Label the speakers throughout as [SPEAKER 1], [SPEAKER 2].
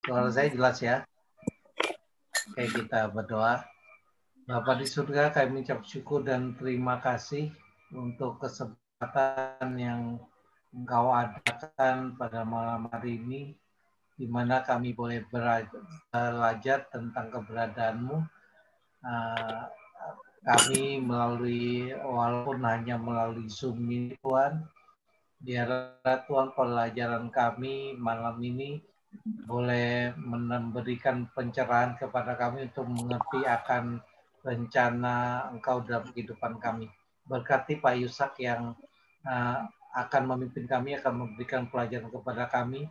[SPEAKER 1] Suara saya jelas ya? Oke, kita berdoa. Bapa di surga, kami mengucap syukur dan terima kasih untuk kesempatan yang Engkau adakan pada malam hari ini, di mana kami boleh belajar tentang keberadaanmu. Kami melalui, walaupun hanya melalui Zoom ini, Tuhan, biarlah Tuhan pelajaran kami malam ini boleh memberikan pencerahan kepada kami untuk mengerti akan rencana Engkau dalam kehidupan kami. Berkati Pak Yusak yang akan memimpin kami, akan memberikan pelajaran kepada kami.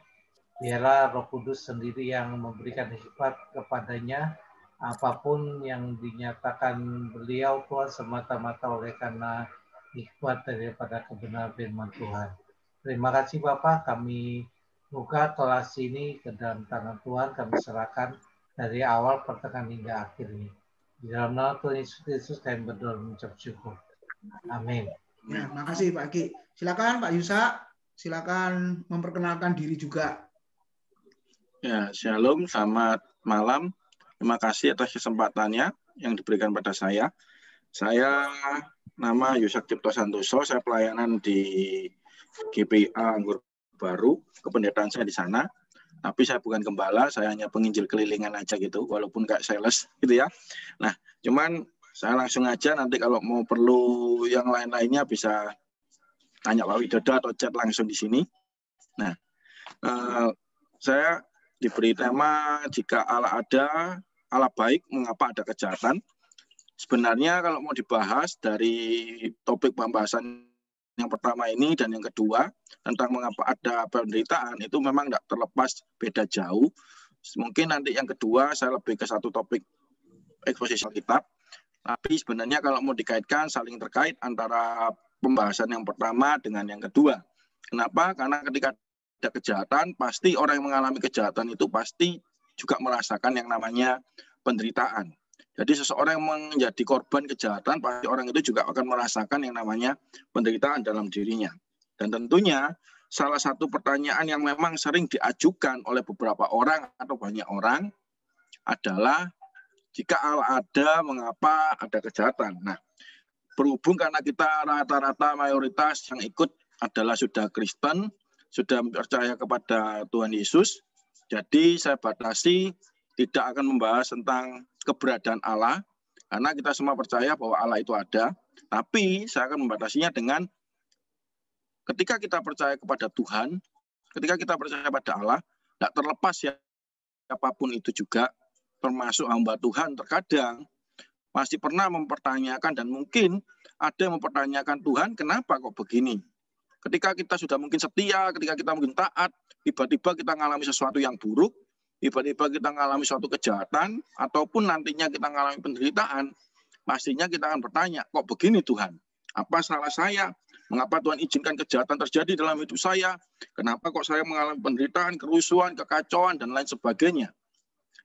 [SPEAKER 1] Biarlah Roh Kudus sendiri yang memberikan hikmat kepadanya. Apapun yang dinyatakan beliau, Tuhan, semata-mata oleh karena hikmat daripada kebenaran firman Tuhan. Terima kasih Bapak, kami buka kelas ini ke dalam tangan Tuhan, kami serahkan dari awal pertengahan hingga akhirnya. Di dalam nama Tuhan Yesus kami berdoa mengucap syukur. Amin.
[SPEAKER 2] Ya, makasih Pak Ki. Silakan Pak Yusa, silakan memperkenalkan diri juga.
[SPEAKER 3] Ya, shalom, selamat malam. Terima kasih atas kesempatannya yang diberikan pada saya. Saya nama Yusak Cipto Santoso, saya pelayanan di GPA Anggur Baru, kependetaan saya di sana. Tapi saya bukan gembala, saya hanya penginjil kelilingan aja gitu, walaupun kayak sales gitu ya. Nah, cuman saya langsung aja, nanti kalau mau perlu yang lain-lainnya bisa tanya Pak Widodo atau chat langsung di sini. Nah, saya diberi tema jika Allah ada, Allah baik, mengapa ada kejahatan? Sebenarnya kalau mau dibahas dari topik pembahasan yang pertama ini dan yang kedua tentang mengapa ada penderitaan itu memang tidak terlepas beda jauh. Mungkin nanti yang kedua saya lebih ke satu topik eksposisi kitab. Tapi sebenarnya kalau mau dikaitkan saling terkait antara pembahasan yang pertama dengan yang kedua. Kenapa? Karena ketika ada kejahatan, pasti orang yang mengalami kejahatan itu pasti juga merasakan yang namanya penderitaan. Jadi seseorang yang menjadi korban kejahatan, pasti orang itu juga akan merasakan yang namanya penderitaan dalam dirinya. Dan tentunya salah satu pertanyaan yang memang sering diajukan oleh beberapa orang atau banyak orang adalah jika Allah ada, mengapa ada kejahatan? Nah, berhubung karena kita rata-rata mayoritas yang ikut adalah sudah Kristen, sudah percaya kepada Tuhan Yesus, jadi saya batasi tidak akan membahas tentang keberadaan Allah, karena kita semua percaya bahwa Allah itu ada, tapi saya akan membatasinya dengan ketika kita percaya kepada Tuhan, ketika kita percaya pada Allah, tidak terlepas ya siapapun itu juga, termasuk hamba Tuhan, terkadang masih pernah mempertanyakan dan mungkin ada yang mempertanyakan Tuhan, kenapa kok begini? Ketika kita sudah mungkin setia, ketika kita mungkin taat, tiba-tiba kita mengalami sesuatu yang buruk, tiba-tiba kita mengalami suatu kejahatan, ataupun nantinya kita mengalami penderitaan, pastinya kita akan bertanya, kok begini Tuhan? Apa salah saya? Mengapa Tuhan izinkan kejahatan terjadi dalam hidup saya? Kenapa kok saya mengalami penderitaan, kerusuhan, kekacauan, dan lain sebagainya?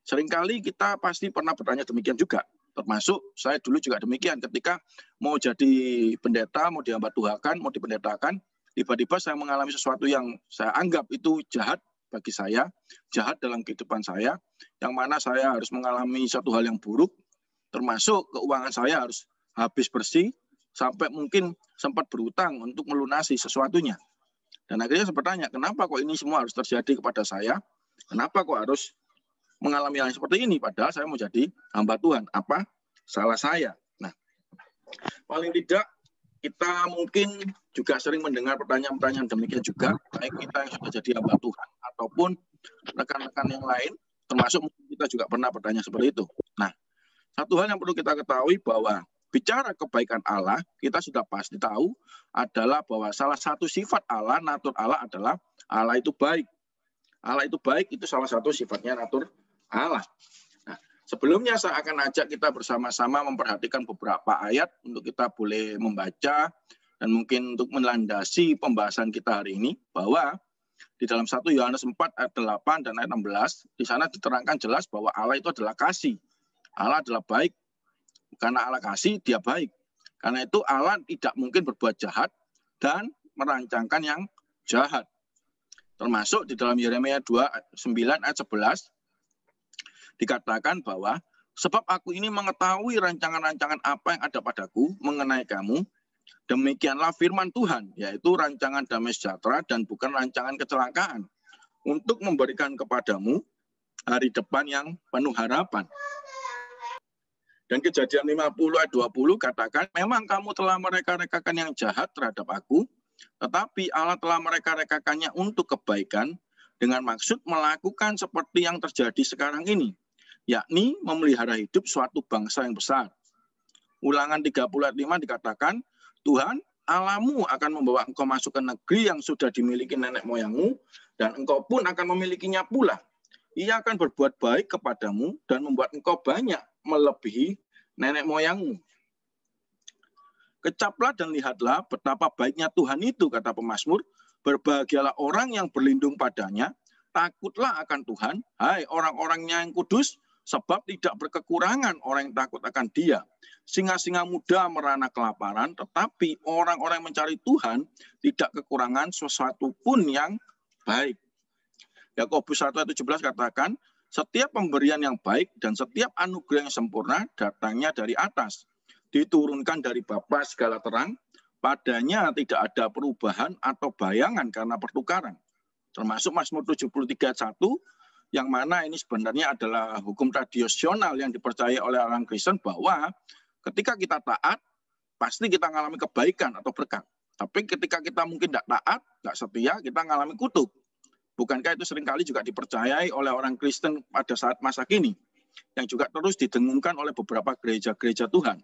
[SPEAKER 3] Seringkali kita pasti pernah bertanya demikian juga. Termasuk saya dulu juga demikian. Ketika mau jadi pendeta, mau dihamba Tuhan, mau dipendetakan, tiba-tiba saya mengalami sesuatu yang saya anggap itu jahat bagi saya, jahat dalam kehidupan saya, yang mana saya harus mengalami satu hal yang buruk, termasuk keuangan saya harus habis bersih, sampai mungkin sempat berutang untuk melunasi sesuatunya. Dan akhirnya saya bertanya, kenapa kok ini semua harus terjadi kepada saya? Kenapa kok harus mengalami hal seperti ini? Padahal saya mau jadi hamba Tuhan. Apa salah saya? Nah, paling tidak kita mungkin juga sering mendengar pertanyaan-pertanyaan demikian juga, baik kita yang sudah jadi hamba Tuhan ataupun rekan-rekan yang lain, termasuk kita juga pernah bertanya seperti itu. Nah, satu hal yang perlu kita ketahui bahwa bicara kebaikan Allah, kita sudah pasti tahu adalah bahwa salah satu sifat Allah, natur Allah adalah Allah itu baik. Allah itu baik, itu salah satu sifatnya natur Allah. Nah, sebelumnya saya akan ajak kita bersama-sama memperhatikan beberapa ayat untuk kita boleh membaca dan mungkin untuk melandasi pembahasan kita hari ini, bahwa di dalam 1 Yohanes 4 ayat 8 dan ayat 16, di sana diterangkan jelas bahwa Allah itu adalah kasih. Allah adalah baik. Karena Allah kasih, dia baik. Karena itu Allah tidak mungkin berbuat jahat dan merancangkan yang jahat. Termasuk di dalam Yeremia 29 ayat 11, dikatakan bahwa sebab aku ini mengetahui rancangan-rancangan apa yang ada padaku mengenai kamu. Demikianlah firman Tuhan, yaitu rancangan damai sejahtera dan bukan rancangan kecelakaan, untuk memberikan kepadamu hari depan yang penuh harapan. Dan Kejadian 50 ayat 20 katakan, memang kamu telah mereka-rekakan yang jahat terhadap aku, tetapi Allah telah mereka-rekakannya untuk kebaikan, dengan maksud melakukan seperti yang terjadi sekarang ini, yakni memelihara hidup suatu bangsa yang besar. Ulangan 30 ayat 5 dikatakan, Tuhan Allahmu akan membawa engkau masuk ke negeri yang sudah dimiliki nenek moyangmu, dan engkau pun akan memilikinya pula. Ia akan berbuat baik kepadamu dan membuat engkau banyak melebihi nenek moyangmu. Kecaplah dan lihatlah betapa baiknya Tuhan itu, kata pemazmur. Berbahagialah orang yang berlindung padanya. Takutlah akan Tuhan, hai orang-orangnya yang kudus, sebab tidak berkekurangan orang yang takut akan Dia. Singa-singa muda merana kelaparan, tetapi orang-orang yang mencari Tuhan tidak kekurangan sesuatu pun yang baik. Yakobus 1:17 katakan, setiap pemberian yang baik dan setiap anugerah yang sempurna datangnya dari atas, diturunkan dari Bapa segala terang, padanya tidak ada perubahan atau bayangan karena pertukaran. Termasuk Mazmur 73:1, yang mana ini sebenarnya adalah hukum tradisional yang dipercaya oleh orang Kristen, bahwa ketika kita taat, pasti kita mengalami kebaikan atau berkat. Tapi ketika kita mungkin tidak taat, tidak setia, kita mengalami kutuk. Bukankah itu seringkali juga dipercayai oleh orang Kristen pada saat masa kini, yang juga terus didengungkan oleh beberapa gereja-gereja Tuhan.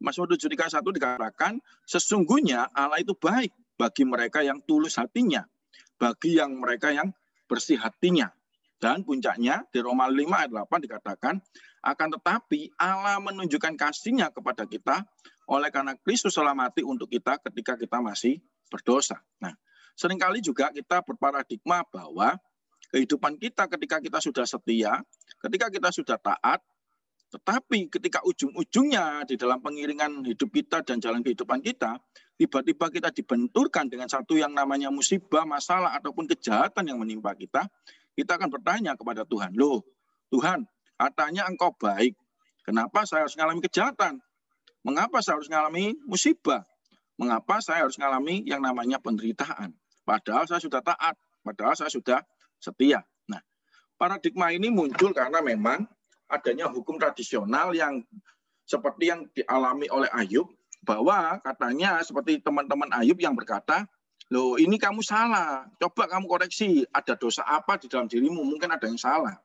[SPEAKER 3] Mazmur 73:1 dikatakan, sesungguhnya Allah itu baik bagi mereka yang tulus hatinya, bagi yang mereka yang bersih hatinya. Dan puncaknya di Roma 5 ayat 8 dikatakan, akan tetapi Allah menunjukkan kasih-Nya kepada kita oleh karena Kristus telah mati untuk kita ketika kita masih berdosa. Nah, seringkali juga kita berparadigma bahwa kehidupan kita ketika kita sudah setia, ketika kita sudah taat, tetapi ketika ujung-ujungnya di dalam pengiringan hidup kita dan jalan kehidupan kita, tiba-tiba kita dibenturkan dengan satu yang namanya musibah, masalah, ataupun kejahatan yang menimpa kita, kita akan bertanya kepada Tuhan, loh Tuhan, katanya Engkau baik, kenapa saya harus mengalami kejahatan? Mengapa saya harus mengalami musibah? Mengapa saya harus mengalami yang namanya penderitaan? Padahal saya sudah taat, padahal saya sudah setia. Nah, paradigma ini muncul karena memang adanya hukum tradisional yang seperti yang dialami oleh Ayub, bahwa katanya seperti teman-teman Ayub yang berkata, loh ini kamu salah, coba kamu koreksi, ada dosa apa di dalam dirimu, mungkin ada yang salah.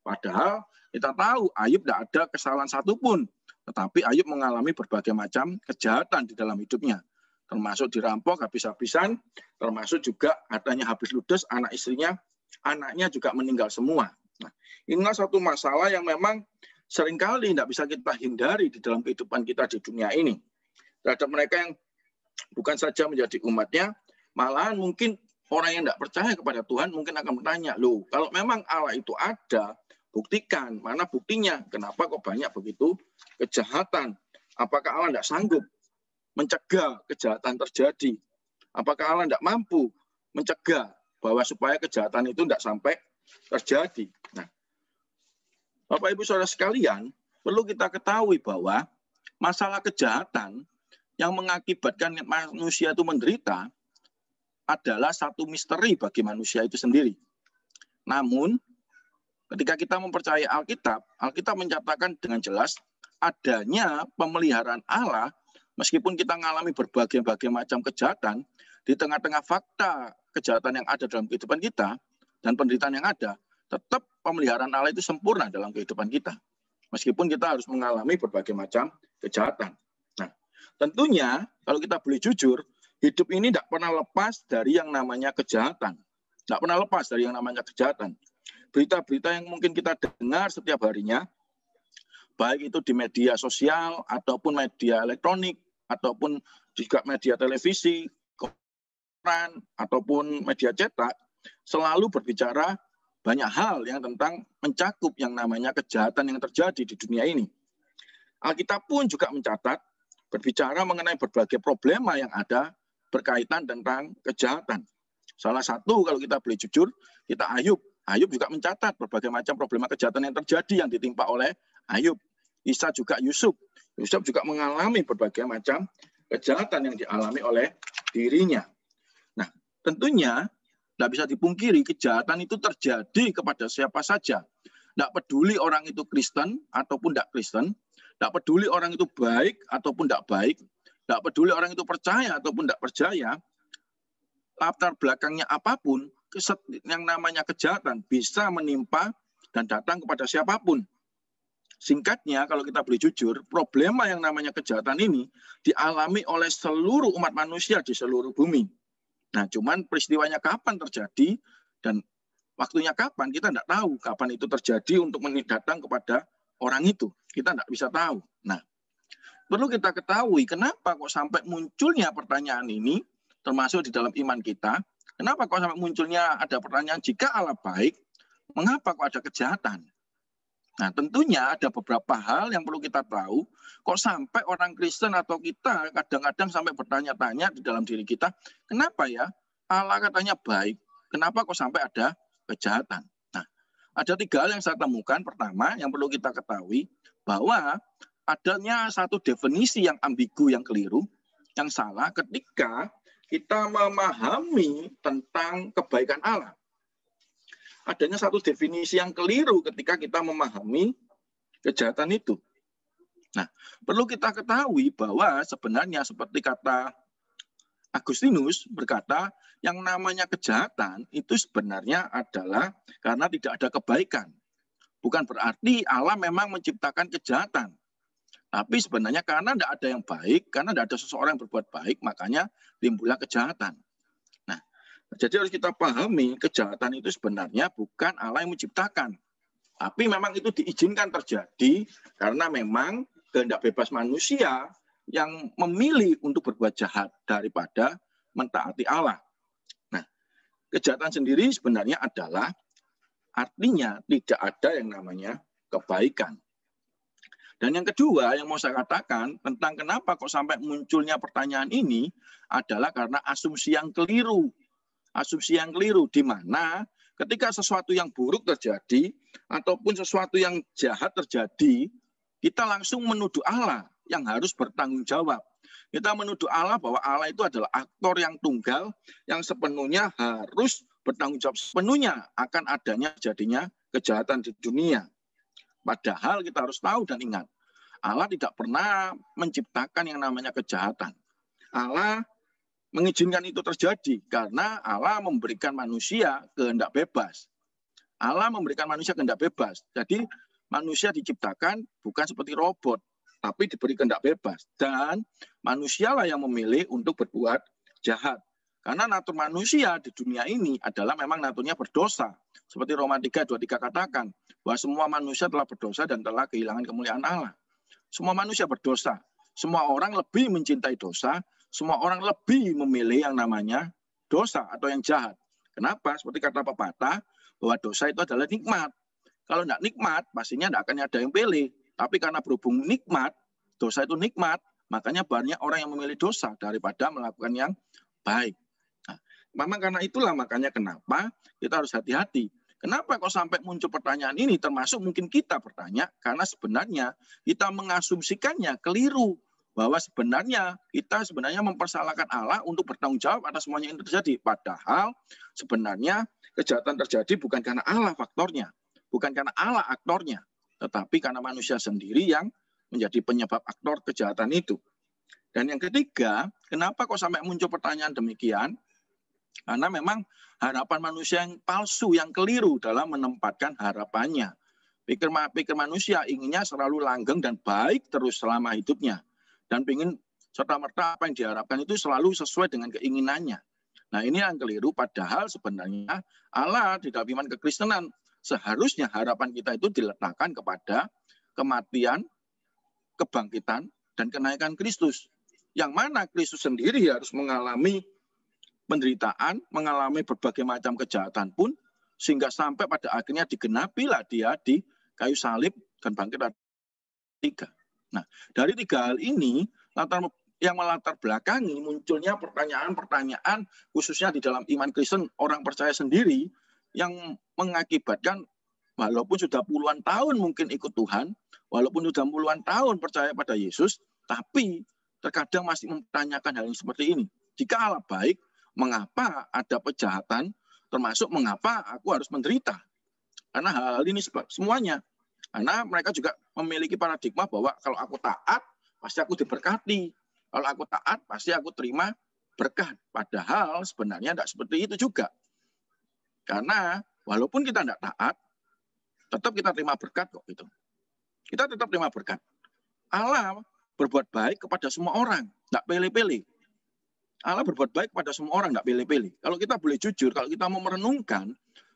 [SPEAKER 3] Padahal kita tahu Ayub tidak ada kesalahan satupun, tetapi Ayub mengalami berbagai macam kejahatan di dalam hidupnya, termasuk dirampok habis-habisan, termasuk juga hartanya habis ludes, anak istrinya, anaknya juga meninggal semua. Nah, inilah satu masalah yang memang seringkali tidak bisa kita hindari di dalam kehidupan kita di dunia ini. Terhadap mereka yang bukan saja menjadi umatnya, malahan mungkin orang yang tidak percaya kepada Tuhan mungkin akan bertanya, loh kalau memang Allah itu ada, buktikan, mana buktinya, kenapa kok banyak begitu kejahatan? Apakah Allah tidak sanggup mencegah kejahatan terjadi? Apakah Allah tidak mampu mencegah bahwa supaya kejahatan itu tidak sampai terjadi? Nah, Bapak Ibu Saudara sekalian, perlu kita ketahui bahwa masalah kejahatan yang mengakibatkan manusia itu menderita adalah satu misteri bagi manusia itu sendiri. Namun, ketika kita mempercayai Alkitab, Alkitab mencatatkan dengan jelas adanya pemeliharaan Allah. Meskipun kita mengalami berbagai macam kejahatan, di tengah-tengah fakta kejahatan yang ada dalam kehidupan kita dan penderitaan yang ada, tetap pemeliharaan Allah itu sempurna dalam kehidupan kita. Meskipun kita harus mengalami berbagai macam kejahatan. Nah, tentunya kalau kita boleh jujur, hidup ini tidak pernah lepas dari yang namanya kejahatan. Tidak pernah lepas dari yang namanya kejahatan. Berita-berita yang mungkin kita dengar setiap harinya, baik itu di media sosial, ataupun media elektronik, ataupun juga media televisi, koran, ataupun media cetak, selalu berbicara banyak hal yang tentang mencakup yang namanya kejahatan yang terjadi di dunia ini. Alkitab pun juga mencatat, berbicara mengenai berbagai problema yang ada berkaitan tentang kejahatan. Salah satu, kalau kita boleh jujur, kita Ayub Ayub juga mencatat berbagai macam problema kejahatan yang terjadi yang ditimpa oleh Ayub. Isa juga Yusuf. Yusuf juga mengalami berbagai macam kejahatan yang dialami oleh dirinya. Nah, tentunya tidak bisa dipungkiri kejahatan itu terjadi kepada siapa saja. Tidak peduli orang itu Kristen ataupun tidak Kristen, tidak peduli orang itu baik ataupun tidak baik, tidak peduli orang itu percaya ataupun tidak percaya, latar belakangnya apapun, yang namanya kejahatan bisa menimpa dan datang kepada siapapun. Singkatnya, kalau kita boleh jujur, problema yang namanya kejahatan ini dialami oleh seluruh umat manusia di seluruh bumi. Nah, cuman peristiwanya kapan terjadi dan waktunya kapan, kita tidak tahu kapan itu terjadi untuk datang kepada orang itu. Kita tidak bisa tahu. Nah, perlu kita ketahui kenapa kok sampai munculnya pertanyaan ini, termasuk di dalam iman kita. Kenapa kok sampai munculnya ada pertanyaan, jika Allah baik, mengapa kok ada kejahatan? Nah, tentunya ada beberapa hal yang perlu kita tahu. Kok sampai orang Kristen atau kita kadang-kadang sampai bertanya-tanya di dalam diri kita, kenapa ya Allah katanya baik, kenapa kok sampai ada kejahatan? Nah, ada 3 hal yang saya temukan. Pertama, yang perlu kita ketahui, bahwa adanya satu definisi yang ambigu, yang keliru, yang salah ketika kita memahami tentang kebaikan Allah. Adanya satu definisi yang keliru ketika kita memahami kejahatan itu. Nah, perlu kita ketahui bahwa sebenarnya seperti kata Agustinus berkata, yang namanya kejahatan itu sebenarnya adalah karena tidak ada kebaikan. Bukan berarti Allah memang menciptakan kejahatan. Tapi sebenarnya karena tidak ada yang baik, karena tidak ada seseorang yang berbuat baik, makanya timbullah kejahatan. Nah, jadi harus kita pahami kejahatan itu sebenarnya bukan Allah yang menciptakan. Tapi memang itu diizinkan terjadi karena memang kehendak bebas manusia yang memilih untuk berbuat jahat daripada mentaati Allah. Nah, kejahatan sendiri sebenarnya adalah artinya tidak ada yang namanya kebaikan. Dan yang kedua yang mau saya katakan tentang kenapa kok sampai munculnya pertanyaan ini adalah karena asumsi yang keliru. Asumsi yang keliru di mana ketika sesuatu yang buruk terjadi ataupun sesuatu yang jahat terjadi, kita langsung menuduh Allah yang harus bertanggung jawab. Kita menuduh Allah bahwa Allah itu adalah aktor yang tunggal yang sepenuhnya harus bertanggung jawab sepenuhnya akan adanya jadinya kejahatan di dunia. Padahal kita harus tahu dan ingat, Allah tidak pernah menciptakan yang namanya kejahatan. Allah mengizinkan itu terjadi karena Allah memberikan manusia kehendak bebas. Allah memberikan manusia kehendak bebas. Jadi manusia diciptakan bukan seperti robot, tapi diberi kehendak bebas. Dan manusialah yang memilih untuk berbuat jahat. Karena natur manusia di dunia ini adalah memang naturnya berdosa. Seperti Roma 3:23 katakan, bahwa semua manusia telah berdosa dan telah kehilangan kemuliaan Allah. Semua manusia berdosa. Semua orang lebih mencintai dosa. Semua orang lebih memilih yang namanya dosa atau yang jahat. Kenapa? Seperti kata pepatah, bahwa dosa itu adalah nikmat. Kalau tidak nikmat, pastinya tidak akan ada yang pilih. Tapi karena berhubung nikmat, dosa itu nikmat, makanya banyak orang yang memilih dosa daripada melakukan yang baik. Nah, memang karena itulah makanya kenapa kita harus hati-hati. Kenapa kok sampai muncul pertanyaan ini? Termasuk mungkin kita bertanya, karena sebenarnya kita mengasumsikannya keliru. Bahwa sebenarnya kita mempersalahkan Allah untuk bertanggung jawab atas semuanya yang terjadi. Padahal sebenarnya kejahatan terjadi bukan karena Allah faktornya. Bukan karena Allah aktornya. Tetapi karena manusia sendiri yang menjadi penyebab aktor kejahatan itu. Dan yang ketiga, kenapa kok sampai muncul pertanyaan demikian? Karena memang harapan manusia yang palsu, yang keliru dalam menempatkan harapannya. Pikir manusia inginnya selalu langgeng dan baik terus selama hidupnya. Dan ingin serta-merta apa yang diharapkan itu selalu sesuai dengan keinginannya. Nah, ini yang keliru, padahal sebenarnya Allah di dalam iman kekristenan seharusnya harapan kita itu diletakkan kepada kematian, kebangkitan, dan kenaikan Kristus. Yang mana Kristus sendiri harus mengalami penderitaan, mengalami berbagai macam kejahatan pun, sehingga sampai pada akhirnya digenapilah dia di kayu salib dan bangkit hari ketiga. Nah, dari 3 hal ini, yang melatar belakangi munculnya pertanyaan-pertanyaan, khususnya di dalam iman Kristen, orang percaya sendiri, yang mengakibatkan walaupun sudah puluhan tahun mungkin ikut Tuhan, walaupun sudah puluhan tahun percaya pada Yesus, tapi terkadang masih mempertanyakan hal yang seperti ini. Jika Allah baik, mengapa ada kejahatan, termasuk mengapa aku harus menderita? Karena hal ini semuanya. Karena mereka juga memiliki paradigma bahwa kalau aku taat, pasti aku diberkati. Kalau aku taat, pasti aku terima berkat. Padahal sebenarnya tidak seperti itu juga. Karena walaupun kita tidak taat, tetap kita terima berkat kok itu. Kita tetap terima berkat. Allah berbuat baik kepada semua orang, tidak pilih-pilih. Allah berbuat baik kepada semua orang, tidak pilih-pilih. Kalau kita boleh jujur, kalau kita mau merenungkan,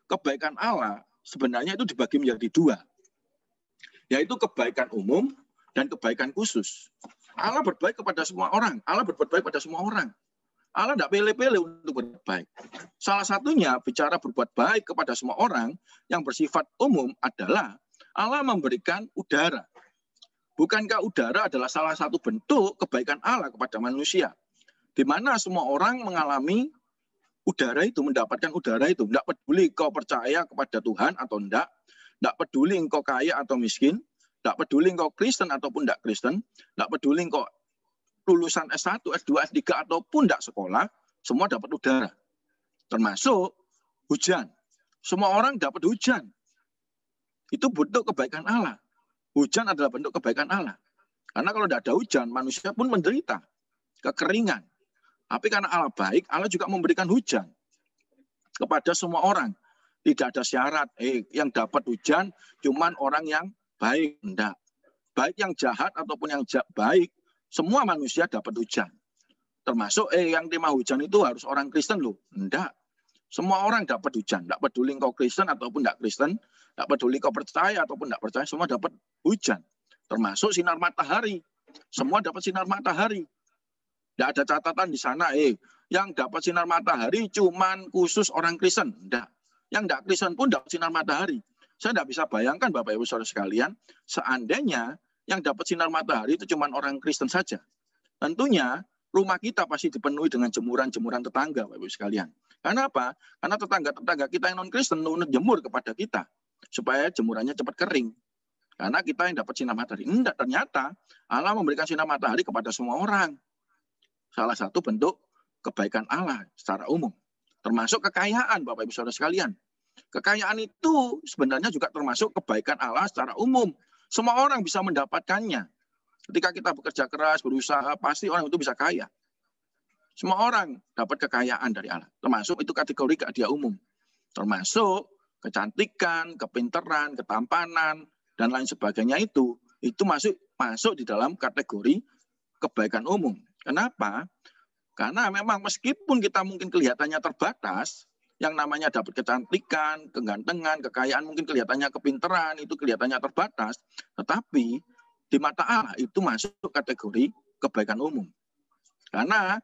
[SPEAKER 3] kebaikan Allah sebenarnya itu dibagi menjadi dua. Yaitu kebaikan umum dan kebaikan khusus. Allah berbaik kepada semua orang. Allah berbuat baik pada semua orang. Allah tidak pilih-pilih untuk berbuat baik. Salah satunya bicara berbuat baik kepada semua orang yang bersifat umum adalah Allah memberikan udara. Bukankah udara adalah salah satu bentuk kebaikan Allah kepada manusia? Di mana semua orang mengalami udara itu, mendapatkan udara itu. Tidak peduli kau percaya kepada Tuhan atau tidak. Tidak peduli engkau kaya atau miskin. Tidak peduli engkau Kristen ataupun tidak Kristen. Tidak peduli engkau lulusan S1, S2, S3 ataupun tidak sekolah, semua dapat udara. Termasuk hujan. Semua orang dapat hujan. Itu bentuk kebaikan Allah. Hujan adalah bentuk kebaikan Allah. Karena kalau tidak ada hujan, manusia pun menderita kekeringan. Tapi karena Allah baik, Allah juga memberikan hujan kepada semua orang. Tidak ada syarat, yang dapat hujan cuman orang yang baik. Tidak. Baik yang jahat ataupun yang baik, semua manusia dapat hujan. Termasuk yang terima hujan itu harus orang Kristen loh. Tidak. Semua orang dapat hujan. Tidak peduli kau Kristen ataupun tidak Kristen. Tidak peduli kau percaya ataupun tidak percaya. Semua dapat hujan. Termasuk sinar matahari. Semua dapat sinar matahari. Tidak ada catatan di sana. Yang dapat sinar matahari cuman khusus orang Kristen. Tidak. Yang tidak Kristen pun dapat sinar matahari. Saya tidak bisa bayangkan Bapak Ibu Saudara sekalian. Seandainya yang dapat sinar matahari itu cuma orang Kristen saja. Tentunya rumah kita pasti dipenuhi dengan jemuran-jemuran tetangga, Bapak Ibu sekalian. Karena apa? Karena tetangga-tetangga kita yang non-Kristen jemur kepada kita. Supaya jemurannya cepat kering. Karena kita yang dapat sinar matahari. Enggak, ternyata Allah memberikan sinar matahari kepada semua orang. Salah satu bentuk kebaikan Allah secara umum. Termasuk kekayaan, Bapak Ibu Saudara sekalian. Kekayaan itu sebenarnya juga termasuk kebaikan Allah secara umum. Semua orang bisa mendapatkannya. Ketika kita bekerja keras, berusaha, pasti orang itu bisa kaya. Semua orang dapat kekayaan dari Allah. Termasuk itu kategori hadiah umum. Termasuk kecantikan, kepintaran, ketampanan, dan lain sebagainya itu masuk di dalam kategori kebaikan umum. Kenapa? Karena memang meskipun kita mungkin kelihatannya terbatas, yang namanya dapat kecantikan, kegantengan, kekayaan, mungkin kelihatannya kepintaran, itu kelihatannya terbatas. Tetapi di mata Allah itu masuk kategori kebaikan umum. Karena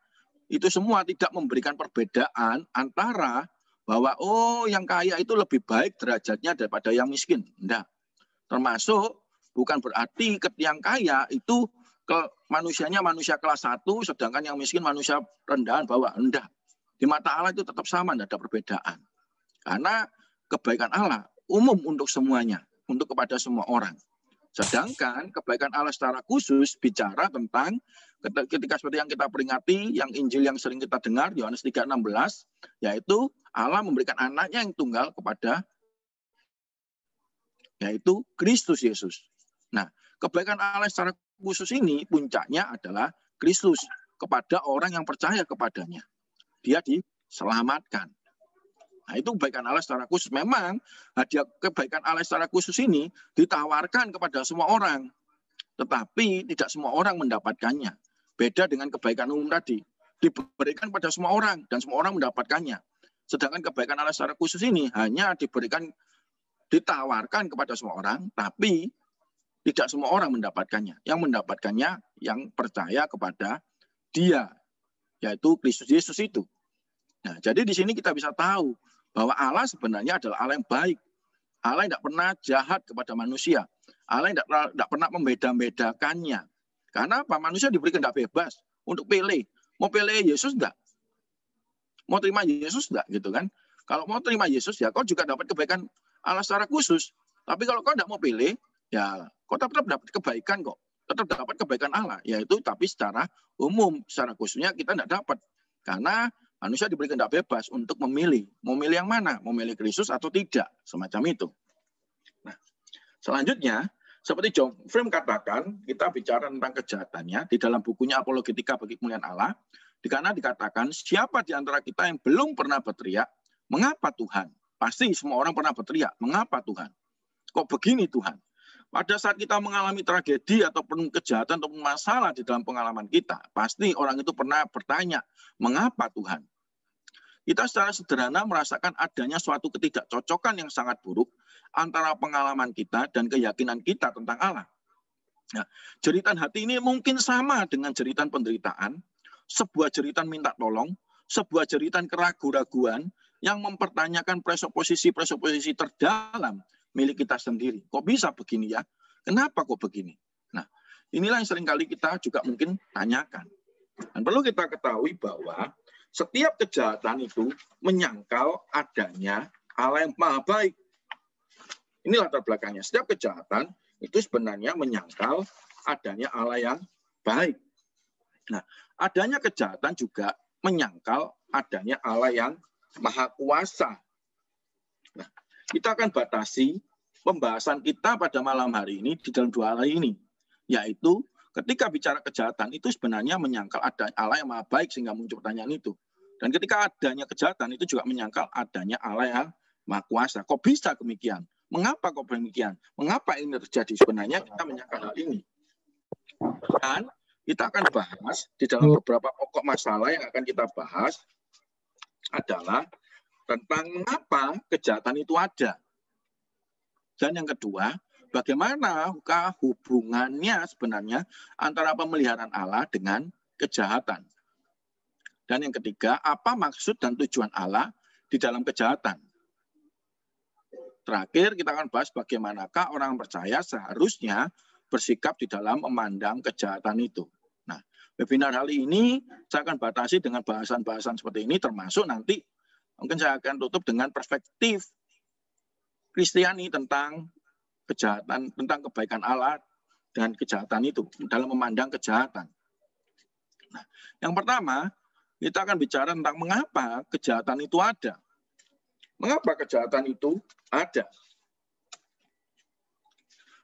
[SPEAKER 3] itu semua tidak memberikan perbedaan antara bahwa yang kaya itu lebih baik derajatnya daripada yang miskin. Tidak. Termasuk bukan berarti yang kaya itu manusianya manusia kelas 1, sedangkan yang miskin manusia rendahan bawah. Tidak. Di mata Allah itu tetap sama, tidak ada perbedaan. Karena kebaikan Allah umum untuk semuanya, untuk kepada semua orang. Sedangkan kebaikan Allah secara khusus bicara tentang ketika seperti yang kita peringati, yang Injil yang sering kita dengar, Yohanes 3:16, yaitu Allah memberikan anaknya yang tunggal kepada, yaitu Kristus Yesus. Nah, kebaikan Allah secara khusus ini puncaknya adalah Kristus kepada orang yang percaya kepadanya. Dia diselamatkan. Nah, itu kebaikan Allah secara khusus. Memang hadiah kebaikan Allah secara khusus ini ditawarkan kepada semua orang. Tetapi tidak semua orang mendapatkannya. Beda dengan kebaikan umum tadi. Diberikan pada semua orang dan semua orang mendapatkannya. Sedangkan kebaikan Allah secara khusus ini hanya ditawarkan kepada semua orang, tapi tidak semua orang mendapatkannya. Yang mendapatkannya yang percaya kepada Dia, yaitu Kristus Yesus itu. Nah, jadi di sini kita bisa tahu bahwa Allah sebenarnya adalah Allah yang baik. Allah yang tidak pernah jahat kepada manusia. Allah yang tidak pernah membeda-bedakannya. Karena apa? Manusia diberi kehendak bebas untuk pilih. Mau pilih Yesus enggak? Mau terima Yesus enggak? Gitu kan? Kalau mau terima Yesus, ya kau juga dapat kebaikan Allah secara khusus. Tapi kalau kau tidak mau pilih, ya kau tetap dapat kebaikan kok. Tetap dapat kebaikan Allah. Yaitu tapi secara umum, secara khususnya kita tidak dapat. Karena manusia diberi kehendak bebas untuk memilih. Mau milih yang mana? Mau milih Kristus atau tidak? Semacam itu. Nah, selanjutnya, seperti John Frame katakan, kita bicara tentang kejahatannya di dalam bukunya Apologetika bagi Kemuliaan Allah, di sana dikatakan, siapa di antara kita yang belum pernah berteriak, mengapa Tuhan? Pasti semua orang pernah berteriak, mengapa Tuhan? Kok begini Tuhan? Pada saat kita mengalami tragedi ataupun kejahatan ataupun masalah di dalam pengalaman kita, pasti orang itu pernah bertanya, mengapa Tuhan? Kita secara sederhana merasakan adanya suatu ketidakcocokan yang sangat buruk antara pengalaman kita dan keyakinan kita tentang Allah. Nah, jeritan hati ini mungkin sama dengan jeritan penderitaan, sebuah jeritan minta tolong, sebuah jeritan keraguan-raguan yang mempertanyakan presuposisi-presuposisi terdalam milik kita sendiri. Kok bisa begini ya? Kenapa kok begini? Nah, inilah yang seringkali kita juga mungkin tanyakan. Dan perlu kita ketahui bahwa setiap kejahatan itu menyangkal adanya Allah yang maha baik. Ini latar belakangnya. Setiap kejahatan itu sebenarnya menyangkal adanya Allah yang baik. Nah, adanya kejahatan juga menyangkal adanya Allah yang maha kuasa. Nah, kita akan batasi pembahasan kita pada malam hari ini di dalam dua hal ini. Yaitu ketika bicara kejahatan itu sebenarnya menyangkal ada Allah yang maha baik sehingga muncul pertanyaan itu. Dan ketika adanya kejahatan itu juga menyangkal adanya Allah yang maha kuasa. Kok bisa demikian? Mengapa kok demikian? Mengapa ini terjadi? Sebenarnya kita menyangkal hal ini. Dan kita akan bahas di dalam beberapa pokok masalah yang akan kita bahas adalah tentang mengapa kejahatan itu ada. Dan yang kedua, bagaimana hubungannya sebenarnya antara pemeliharaan Allah dengan kejahatan. Dan yang ketiga, apa maksud dan tujuan Allah di dalam kejahatan. Terakhir, kita akan bahas bagaimanakah orang percaya seharusnya bersikap di dalam memandang kejahatan itu. Nah, webinar kali ini saya akan batasi dengan bahasan-bahasan seperti ini, termasuk nanti mungkin saya akan tutup dengan perspektif Kristiani tentang kejahatan, tentang kebaikan Allah dan kejahatan itu, dalam memandang kejahatan. Nah, yang pertama, kita akan bicara tentang mengapa kejahatan itu ada. Mengapa kejahatan itu ada?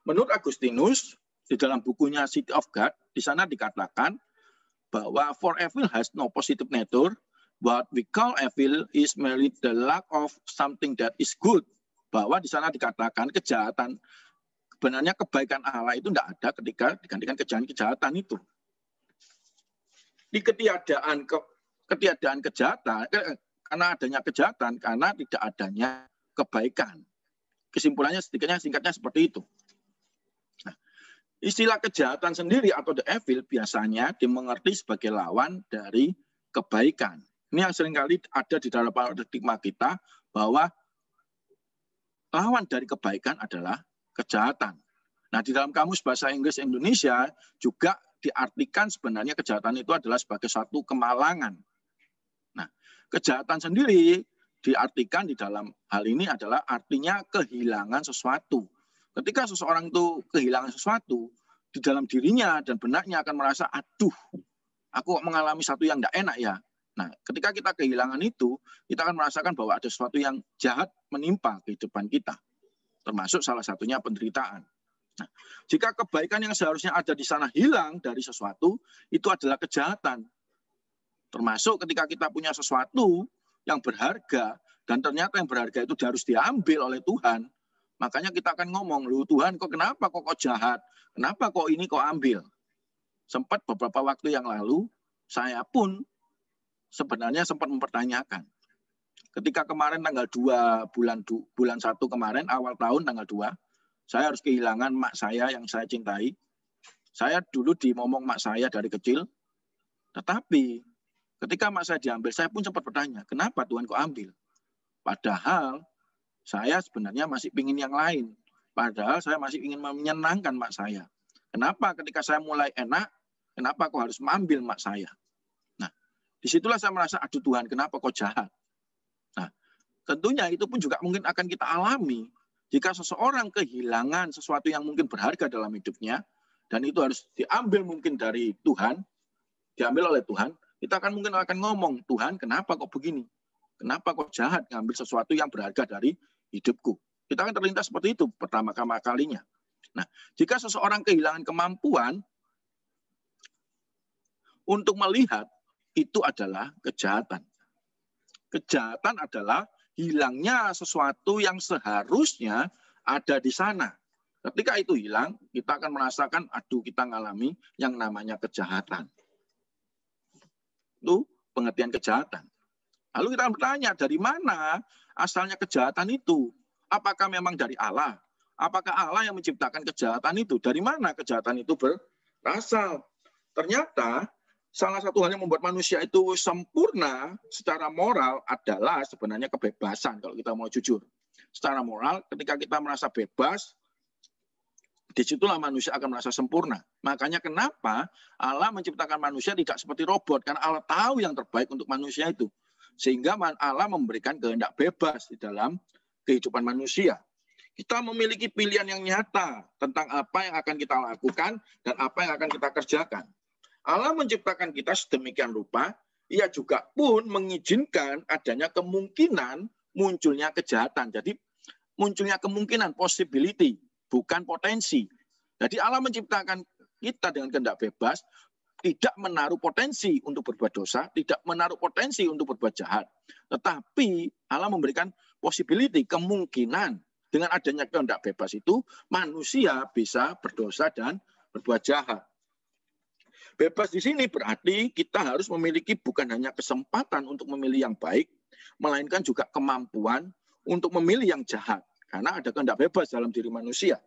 [SPEAKER 3] Menurut Agustinus, di dalam bukunya City of God, di sana dikatakan bahwa for evil has no positive nature, what we call evil is merely the lack of something that is good. Bahwa di sana dikatakan kejahatan, sebenarnya kebaikan Allah itu tidak ada ketika digantikan kejahatan itu. Di ketiadaan kejahatan, karena adanya kejahatan, karena tidak adanya kebaikan. Kesimpulannya singkatnya seperti itu. Nah, istilah kejahatan sendiri atau the evil biasanya dimengerti sebagai lawan dari kebaikan. Ini yang seringkali ada di dalam paradigma kita bahwa lawan dari kebaikan adalah kejahatan. Nah, di dalam kamus bahasa Inggris Indonesia juga diartikan sebenarnya kejahatan itu adalah sebagai suatu kemalangan. Nah, kejahatan sendiri diartikan di dalam hal ini adalah artinya kehilangan sesuatu. Ketika seseorang itu kehilangan sesuatu, di dalam dirinya dan benaknya akan merasa, aduh, aku mengalami sesuatu yang tidak enak ya. Nah, ketika kita kehilangan itu, kita akan merasakan bahwa ada sesuatu yang jahat menimpa kehidupan kita. Termasuk salah satunya penderitaan. Nah, jika kebaikan yang seharusnya ada di sana hilang dari sesuatu, itu adalah kejahatan. Termasuk ketika kita punya sesuatu yang berharga, dan ternyata yang berharga itu harus diambil oleh Tuhan, makanya kita akan ngomong, loh Tuhan, kenapa kok jahat? Kenapa kok ini kok ambil? Sempat beberapa waktu yang lalu, saya pun sebenarnya sempat mempertanyakan. Ketika kemarin tanggal 2 bulan 1 kemarin, awal tahun tanggal 2, saya harus kehilangan mak saya yang saya cintai. Saya dulu dimomong mak saya dari kecil, tetapi ketika mak saya diambil, saya pun sempat bertanya, kenapa Tuhan kok ambil? Padahal saya sebenarnya masih ingin yang lain. Padahal saya masih ingin menyenangkan mak saya. Kenapa ketika saya mulai enak, kenapa kok harus mengambil mak saya? Nah, disitulah saya merasa, aduh Tuhan, kenapa kok jahat? Nah, tentunya itu pun juga mungkin akan kita alami jika seseorang kehilangan sesuatu yang mungkin berharga dalam hidupnya, dan itu harus diambil mungkin dari Tuhan, diambil oleh Tuhan, kita mungkin akan ngomong, Tuhan kenapa kok begini? Kenapa kok jahat ngambil sesuatu yang berharga dari hidupku? Kita akan terlintas seperti itu pertama kalinya. Nah, jika seseorang kehilangan kemampuan untuk melihat, itu adalah kejahatan. Kejahatan adalah hilangnya sesuatu yang seharusnya ada di sana. Ketika itu hilang, kita akan merasakan, aduh, kita mengalami yang namanya kejahatan. Itu pengertian kejahatan. Lalu kita bertanya, dari mana asalnya kejahatan itu? Apakah memang dari Allah? Apakah Allah yang menciptakan kejahatan itu? Dari mana kejahatan itu berasal? Ternyata salah satu hal yang membuat manusia itu sempurna secara moral adalah sebenarnya kebebasan, kalau kita mau jujur. Secara moral, ketika kita merasa bebas, disitulah manusia akan merasa sempurna. Makanya kenapa Allah menciptakan manusia tidak seperti robot, karena Allah tahu yang terbaik untuk manusia itu. Sehingga Allah memberikan kehendak bebas di dalam kehidupan manusia. Kita memiliki pilihan yang nyata tentang apa yang akan kita lakukan dan apa yang akan kita kerjakan. Allah menciptakan kita sedemikian rupa, ia juga pun mengizinkan adanya kemungkinan munculnya kejahatan. Jadi munculnya kemungkinan, possibility, bukan potensi. Jadi Allah menciptakan kita dengan kehendak bebas, tidak menaruh potensi untuk berbuat dosa, tidak menaruh potensi untuk berbuat jahat. Tetapi Allah memberikan possibility, kemungkinan. Dengan adanya kehendak bebas itu, manusia bisa berdosa dan berbuat jahat. Bebas di sini berarti kita harus memiliki bukan hanya kesempatan untuk memilih yang baik, melainkan juga kemampuan untuk memilih yang jahat. Karena ada kehendak bebas dalam diri manusia.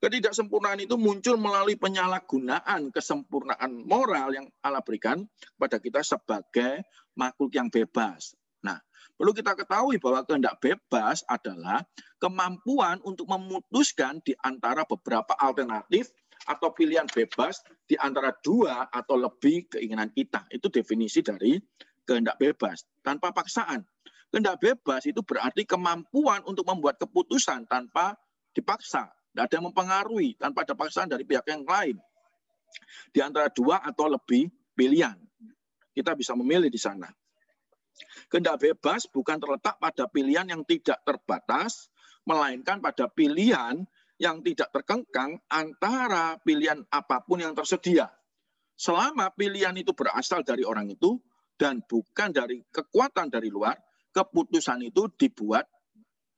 [SPEAKER 3] Ketidaksempurnaan itu muncul melalui penyalahgunaan kesempurnaan moral yang Allah berikan kepada kita sebagai makhluk yang bebas. Nah, perlu kita ketahui bahwa kehendak bebas adalah kemampuan untuk memutuskan di antara beberapa alternatif atau pilihan bebas di antara dua atau lebih keinginan kita. Itu definisi dari kehendak bebas, tanpa paksaan. Kehendak bebas itu berarti kemampuan untuk membuat keputusan tanpa dipaksa, tidak ada yang mempengaruhi, tanpa ada paksaan dari pihak yang lain. Di antara dua atau lebih pilihan, kita bisa memilih di sana. Kehendak bebas bukan terletak pada pilihan yang tidak terbatas, melainkan pada pilihan yang tidak terkengkang antara pilihan apapun yang tersedia. Selama pilihan itu berasal dari orang itu dan bukan dari kekuatan dari luar, keputusan itu dibuat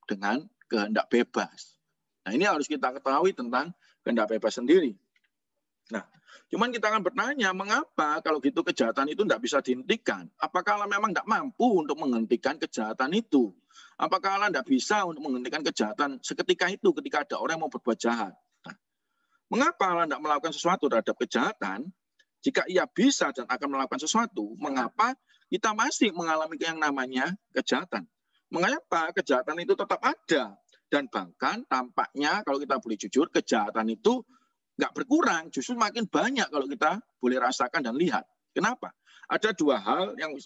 [SPEAKER 3] dengan kehendak bebas. Nah, ini harus kita ketahui tentang kehendak bebas sendiri. Nah, cuman kita akan bertanya, mengapa kalau gitu kejahatan itu tidak bisa dihentikan? Apakah Allah memang tidak mampu untuk menghentikan kejahatan itu? Apakah Allah tidak bisa untuk menghentikan kejahatan seketika itu ketika ada orang yang mau berbuat jahat? Nah, mengapa Allah tidak melakukan sesuatu terhadap kejahatan? Jika ia bisa dan akan melakukan sesuatu, mengapa kita masih mengalami yang namanya kejahatan? Mengapa kejahatan itu tetap ada? Dan bahkan tampaknya kalau kita boleh jujur, kejahatan itu nggak berkurang, justru makin banyak kalau kita boleh rasakan dan lihat. Kenapa? Ada dua hal yang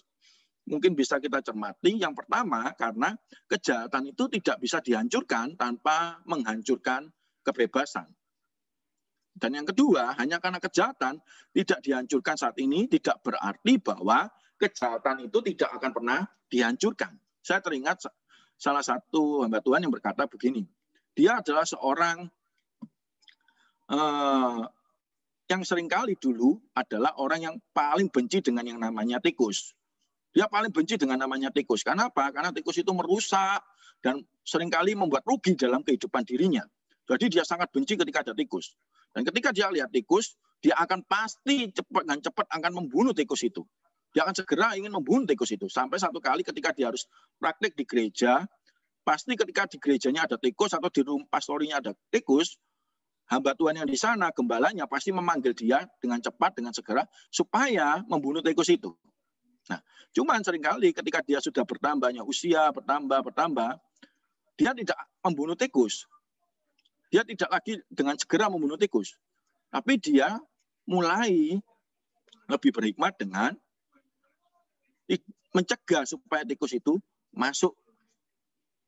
[SPEAKER 3] mungkin bisa kita cermati. Yang pertama, karena kejahatan itu tidak bisa dihancurkan tanpa menghancurkan kebebasan. Dan yang kedua, hanya karena kejahatan tidak dihancurkan saat ini, tidak berarti bahwa kejahatan itu tidak akan pernah dihancurkan. Saya teringat salah satu hamba Tuhan yang berkata begini, dia adalah seorang yang seringkali dulu adalah orang yang paling benci dengan yang namanya tikus. Dia paling benci dengan namanya tikus. Karena apa? Karena tikus itu merusak dan seringkali membuat rugi dalam kehidupan dirinya. Jadi dia sangat benci ketika ada tikus. Dan ketika dia lihat tikus, dia akan pasti cepat akan membunuh tikus itu. Dia akan segera ingin membunuh tikus itu. Sampai satu kali ketika dia harus praktik di gereja, pasti ketika di gerejanya ada tikus atau di rumah pastorinya ada tikus, hamba Tuhan yang di sana, gembalanya pasti memanggil dia dengan cepat, dengan segera, supaya membunuh tikus itu. Nah, cuman seringkali ketika dia sudah bertambahnya usia, bertambah, dia tidak membunuh tikus. Dia tidak lagi dengan segera membunuh tikus. Tapi dia mulai lebih berhikmat dengan mencegah supaya tikus itu masuk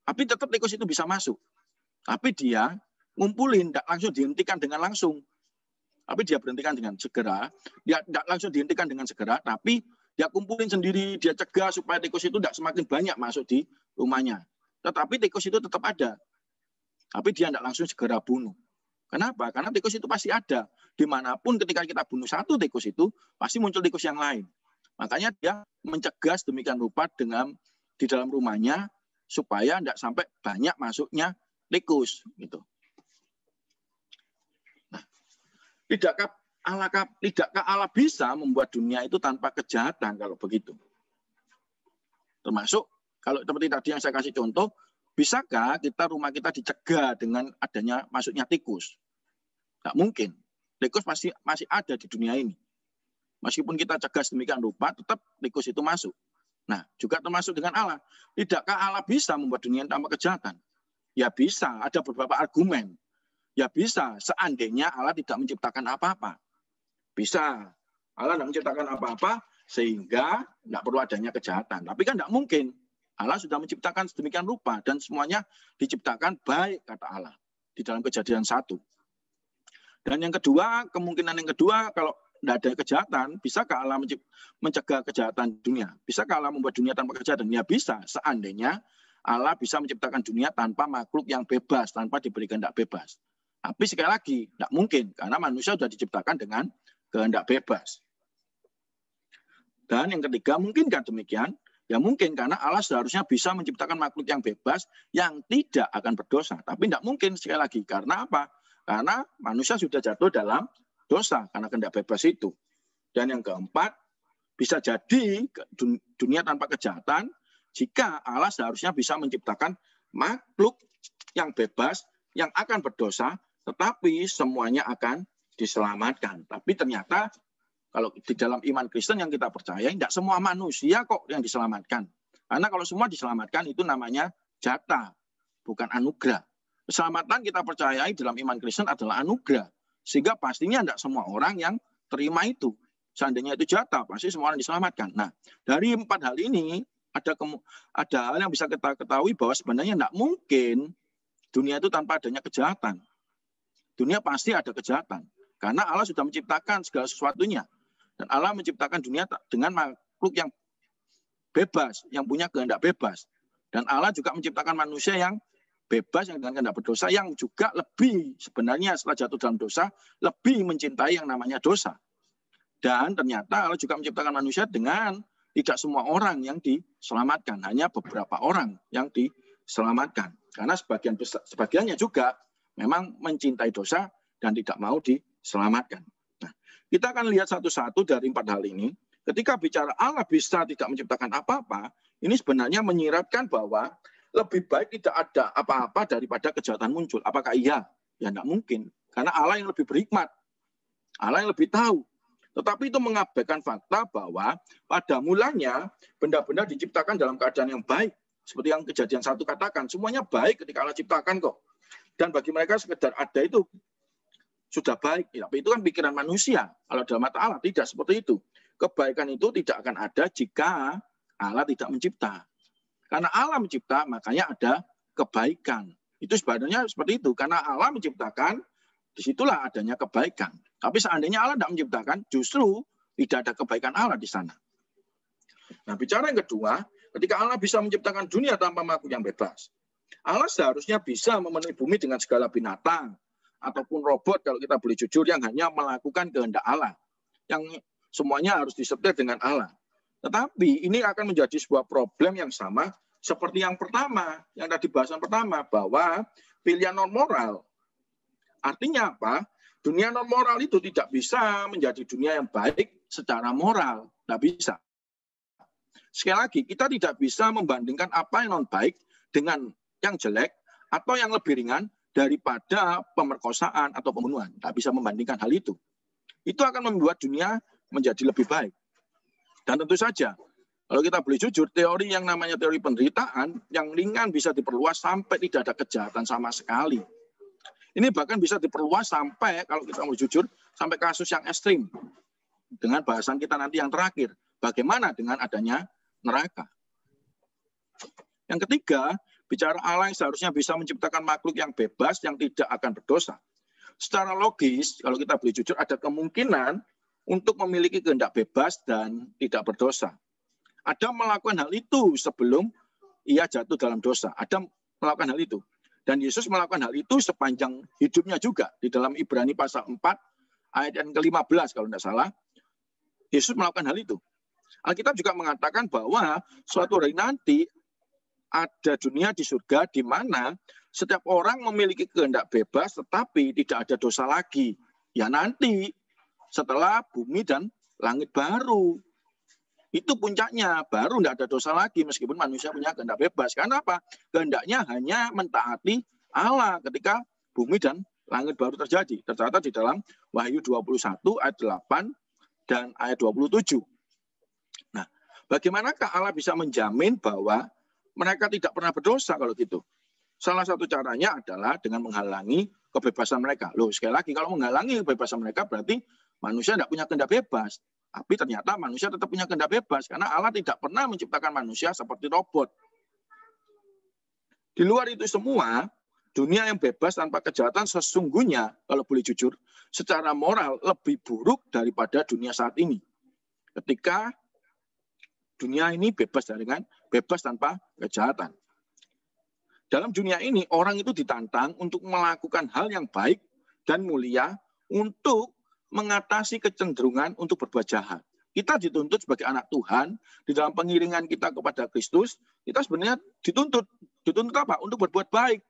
[SPEAKER 3] Tapi tetap tikus itu bisa masuk. Tapi dia ngumpulin, tidak langsung dihentikan dengan langsung. Tapi dia berhentikan dengan segera. Dia tidak langsung dihentikan dengan segera, tapi dia kumpulin sendiri, dia cegah supaya tikus itu tidak semakin banyak masuk di rumahnya. Tetapi tikus itu tetap ada. Tapi dia tidak langsung segera bunuh. Kenapa? Karena tikus itu pasti ada. Dimanapun ketika kita bunuh satu tikus itu, pasti muncul tikus yang lain. Makanya dia mencegah sedemikian rupa di dalam rumahnya, supaya tidak sampai banyak masuknya tikus. Gitu. Nah, tidakkah Allah bisa membuat dunia itu tanpa kejahatan kalau begitu? Termasuk, kalau seperti tadi yang saya kasih contoh, bisakah rumah kita dicegah dengan adanya masuknya tikus? Tidak mungkin. Tikus masih ada di dunia ini. Meskipun kita cegah sedemikian rupa, tetap tikus itu masuk. Nah, juga termasuk dengan Allah. Tidakkah Allah bisa membuat dunia tanpa kejahatan? Ya bisa, ada beberapa argumen. Ya bisa, seandainya Allah tidak menciptakan apa-apa. Bisa, Allah tidak menciptakan apa-apa, sehingga tidak perlu adanya kejahatan. Tapi kan tidak mungkin. Allah sudah menciptakan sedemikian rupa, dan semuanya diciptakan baik, kata Allah. Di dalam Kejadian 1. Dan yang kedua, kemungkinan yang kedua, kalau tidak ada kejahatan, bisakah Allah mencegah kejahatan dunia? Bisakah Allah membuat dunia tanpa kejahatan? Ya bisa, seandainya Allah bisa menciptakan dunia tanpa makhluk yang bebas, tanpa diberi kehendak bebas. Tapi sekali lagi, tidak mungkin, karena manusia sudah diciptakan dengan kehendak bebas. Dan yang ketiga, mungkinkah demikian? Ya mungkin, karena Allah seharusnya bisa menciptakan makhluk yang bebas, yang tidak akan berdosa. Tapi tidak mungkin, sekali lagi. Karena apa? Karena manusia sudah jatuh dalam dosa karena kehendak bebas itu. Dan yang keempat, bisa jadi dunia tanpa kejahatan jika Allah seharusnya bisa menciptakan makhluk yang bebas, yang akan berdosa, tetapi semuanya akan diselamatkan. Tapi ternyata kalau di dalam iman Kristen yang kita percaya, tidak semua manusia kok yang diselamatkan. Karena kalau semua diselamatkan itu namanya jatah, bukan anugerah. Keselamatan kita percayai dalam iman Kristen adalah anugerah. Sehingga pastinya tidak semua orang yang terima itu. Seandainya itu jatah, pasti semua orang diselamatkan. Nah, dari 4 hal ini, ada hal yang bisa kita ketahui bahwa sebenarnya tidak mungkin dunia itu tanpa adanya kejahatan. Dunia pasti ada kejahatan. Karena Allah sudah menciptakan segala sesuatunya. Dan Allah menciptakan dunia dengan makhluk yang bebas, yang punya kehendak bebas. Dan Allah juga menciptakan manusia yang bebas, yang dengan kehendak berdosa, yang juga lebih sebenarnya setelah jatuh dalam dosa, lebih mencintai yang namanya dosa. Dan ternyata Allah juga menciptakan manusia dengan tidak semua orang yang diselamatkan, hanya beberapa orang yang diselamatkan. Karena sebagiannya juga memang mencintai dosa dan tidak mau diselamatkan. Nah, kita akan lihat satu-satu dari 4 hal ini. Ketika bicara Allah bisa tidak menciptakan apa-apa, ini sebenarnya menyiratkan bahwa lebih baik tidak ada apa-apa daripada kejahatan muncul. Apakah iya? Ya tidak mungkin. Karena Allah yang lebih berhikmat. Allah yang lebih tahu. Tetapi itu mengabaikan fakta bahwa pada mulanya benda-benda diciptakan dalam keadaan yang baik. Seperti yang Kejadian 1 katakan. Semuanya baik ketika Allah ciptakan kok. Dan bagi mereka sekedar ada itu sudah baik. Ya, tapi itu kan pikiran manusia. Kalau dalam mata Allah tidak seperti itu. Kebaikan itu tidak akan ada jika Allah tidak mencipta. Karena Allah mencipta, makanya ada kebaikan. Itu sebenarnya seperti itu. Karena Allah menciptakan, disitulah adanya kebaikan. Tapi seandainya Allah tidak menciptakan, justru tidak ada kebaikan Allah di sana. Nah, bicara yang kedua, ketika Allah bisa menciptakan dunia tanpa makhluk yang bebas, Allah seharusnya bisa memenuhi bumi dengan segala binatang, ataupun robot, kalau kita boleh jujur, yang hanya melakukan kehendak Allah. Yang semuanya harus disetir dengan Allah. Tetapi ini akan menjadi sebuah problem yang sama seperti yang pertama, yang tadi bahasan pertama, bahwa pilihan non-moral. Artinya apa? Dunia non-moral itu tidak bisa menjadi dunia yang baik secara moral. Tidak bisa. Sekali lagi, kita tidak bisa membandingkan apa yang non-baik dengan yang jelek atau yang lebih ringan daripada pemerkosaan atau pembunuhan. Tidak bisa membandingkan hal itu. Itu akan membuat dunia menjadi lebih baik. Dan tentu saja, kalau kita boleh jujur, teori yang namanya teori penderitaan, yang ringan bisa diperluas sampai tidak ada kejahatan sama sekali. Ini bahkan bisa diperluas sampai, kalau kita mau jujur, sampai kasus yang ekstrim. Dengan bahasan kita nanti yang terakhir, bagaimana dengan adanya neraka. Yang ketiga, Bicara Allah yang seharusnya bisa menciptakan makhluk yang bebas, yang tidak akan berdosa. Secara logis, kalau kita boleh jujur, ada kemungkinan untuk memiliki kehendak bebas dan tidak berdosa. Adam melakukan hal itu sebelum ia jatuh dalam dosa. Adam melakukan hal itu. Dan Yesus melakukan hal itu sepanjang hidupnya juga. Di dalam Ibrani pasal 4, ayat yang ke-15 kalau tidak salah, Yesus melakukan hal itu. Alkitab juga mengatakan bahwa suatu hari nanti ada dunia di surga di mana setiap orang memiliki kehendak bebas tetapi tidak ada dosa lagi. Ya nanti setelah bumi dan langit baru. Itu puncaknya, baru tidak ada dosa lagi meskipun manusia punya kehendak bebas. Karena apa? Kehendaknya hanya mentaati Allah ketika bumi dan langit baru terjadi. Tercatat di dalam Wahyu 21 ayat 8 dan ayat 27. Nah, bagaimanakah Allah bisa menjamin bahwa mereka tidak pernah berdosa kalau gitu? Salah satu caranya adalah dengan menghalangi kebebasan mereka. Loh, sekali lagi, kalau menghalangi kebebasan mereka berarti manusia tidak punya kehendak bebas. Tapi ternyata manusia tetap punya kehendak bebas karena Allah tidak pernah menciptakan manusia seperti robot. Di luar itu semua, dunia yang bebas tanpa kejahatan sesungguhnya, kalau boleh jujur, secara moral lebih buruk daripada dunia saat ini. Ketika dunia ini bebas tanpa kejahatan. Dalam dunia ini, orang itu ditantang untuk melakukan hal yang baik dan mulia untuk mengatasi kecenderungan untuk berbuat jahat. Kita dituntut sebagai anak Tuhan, di dalam pengiringan kita kepada Kristus, kita sebenarnya dituntut apa? Untuk berbuat baik.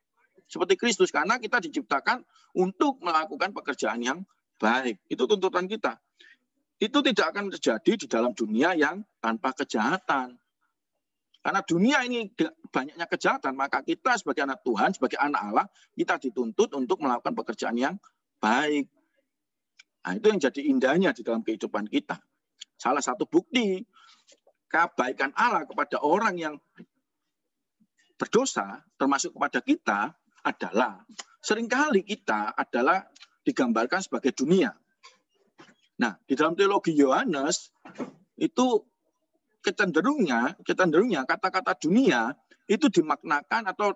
[SPEAKER 3] Seperti Kristus, karena kita diciptakan untuk melakukan pekerjaan yang baik. Itu tuntutan kita. Itu tidak akan terjadi di dalam dunia yang tanpa kejahatan. Karena dunia ini banyaknya kejahatan, maka kita sebagai anak Tuhan, sebagai anak Allah, kita dituntut untuk melakukan pekerjaan yang baik. Nah, itu yang jadi indahnya di dalam kehidupan kita. Salah satu bukti kebaikan Allah kepada orang yang berdosa, termasuk kepada kita, adalah seringkali kita adalah digambarkan sebagai dunia. Nah, di dalam teologi Yohanes, itu kecenderungnya kata-kata dunia itu dimaknakan atau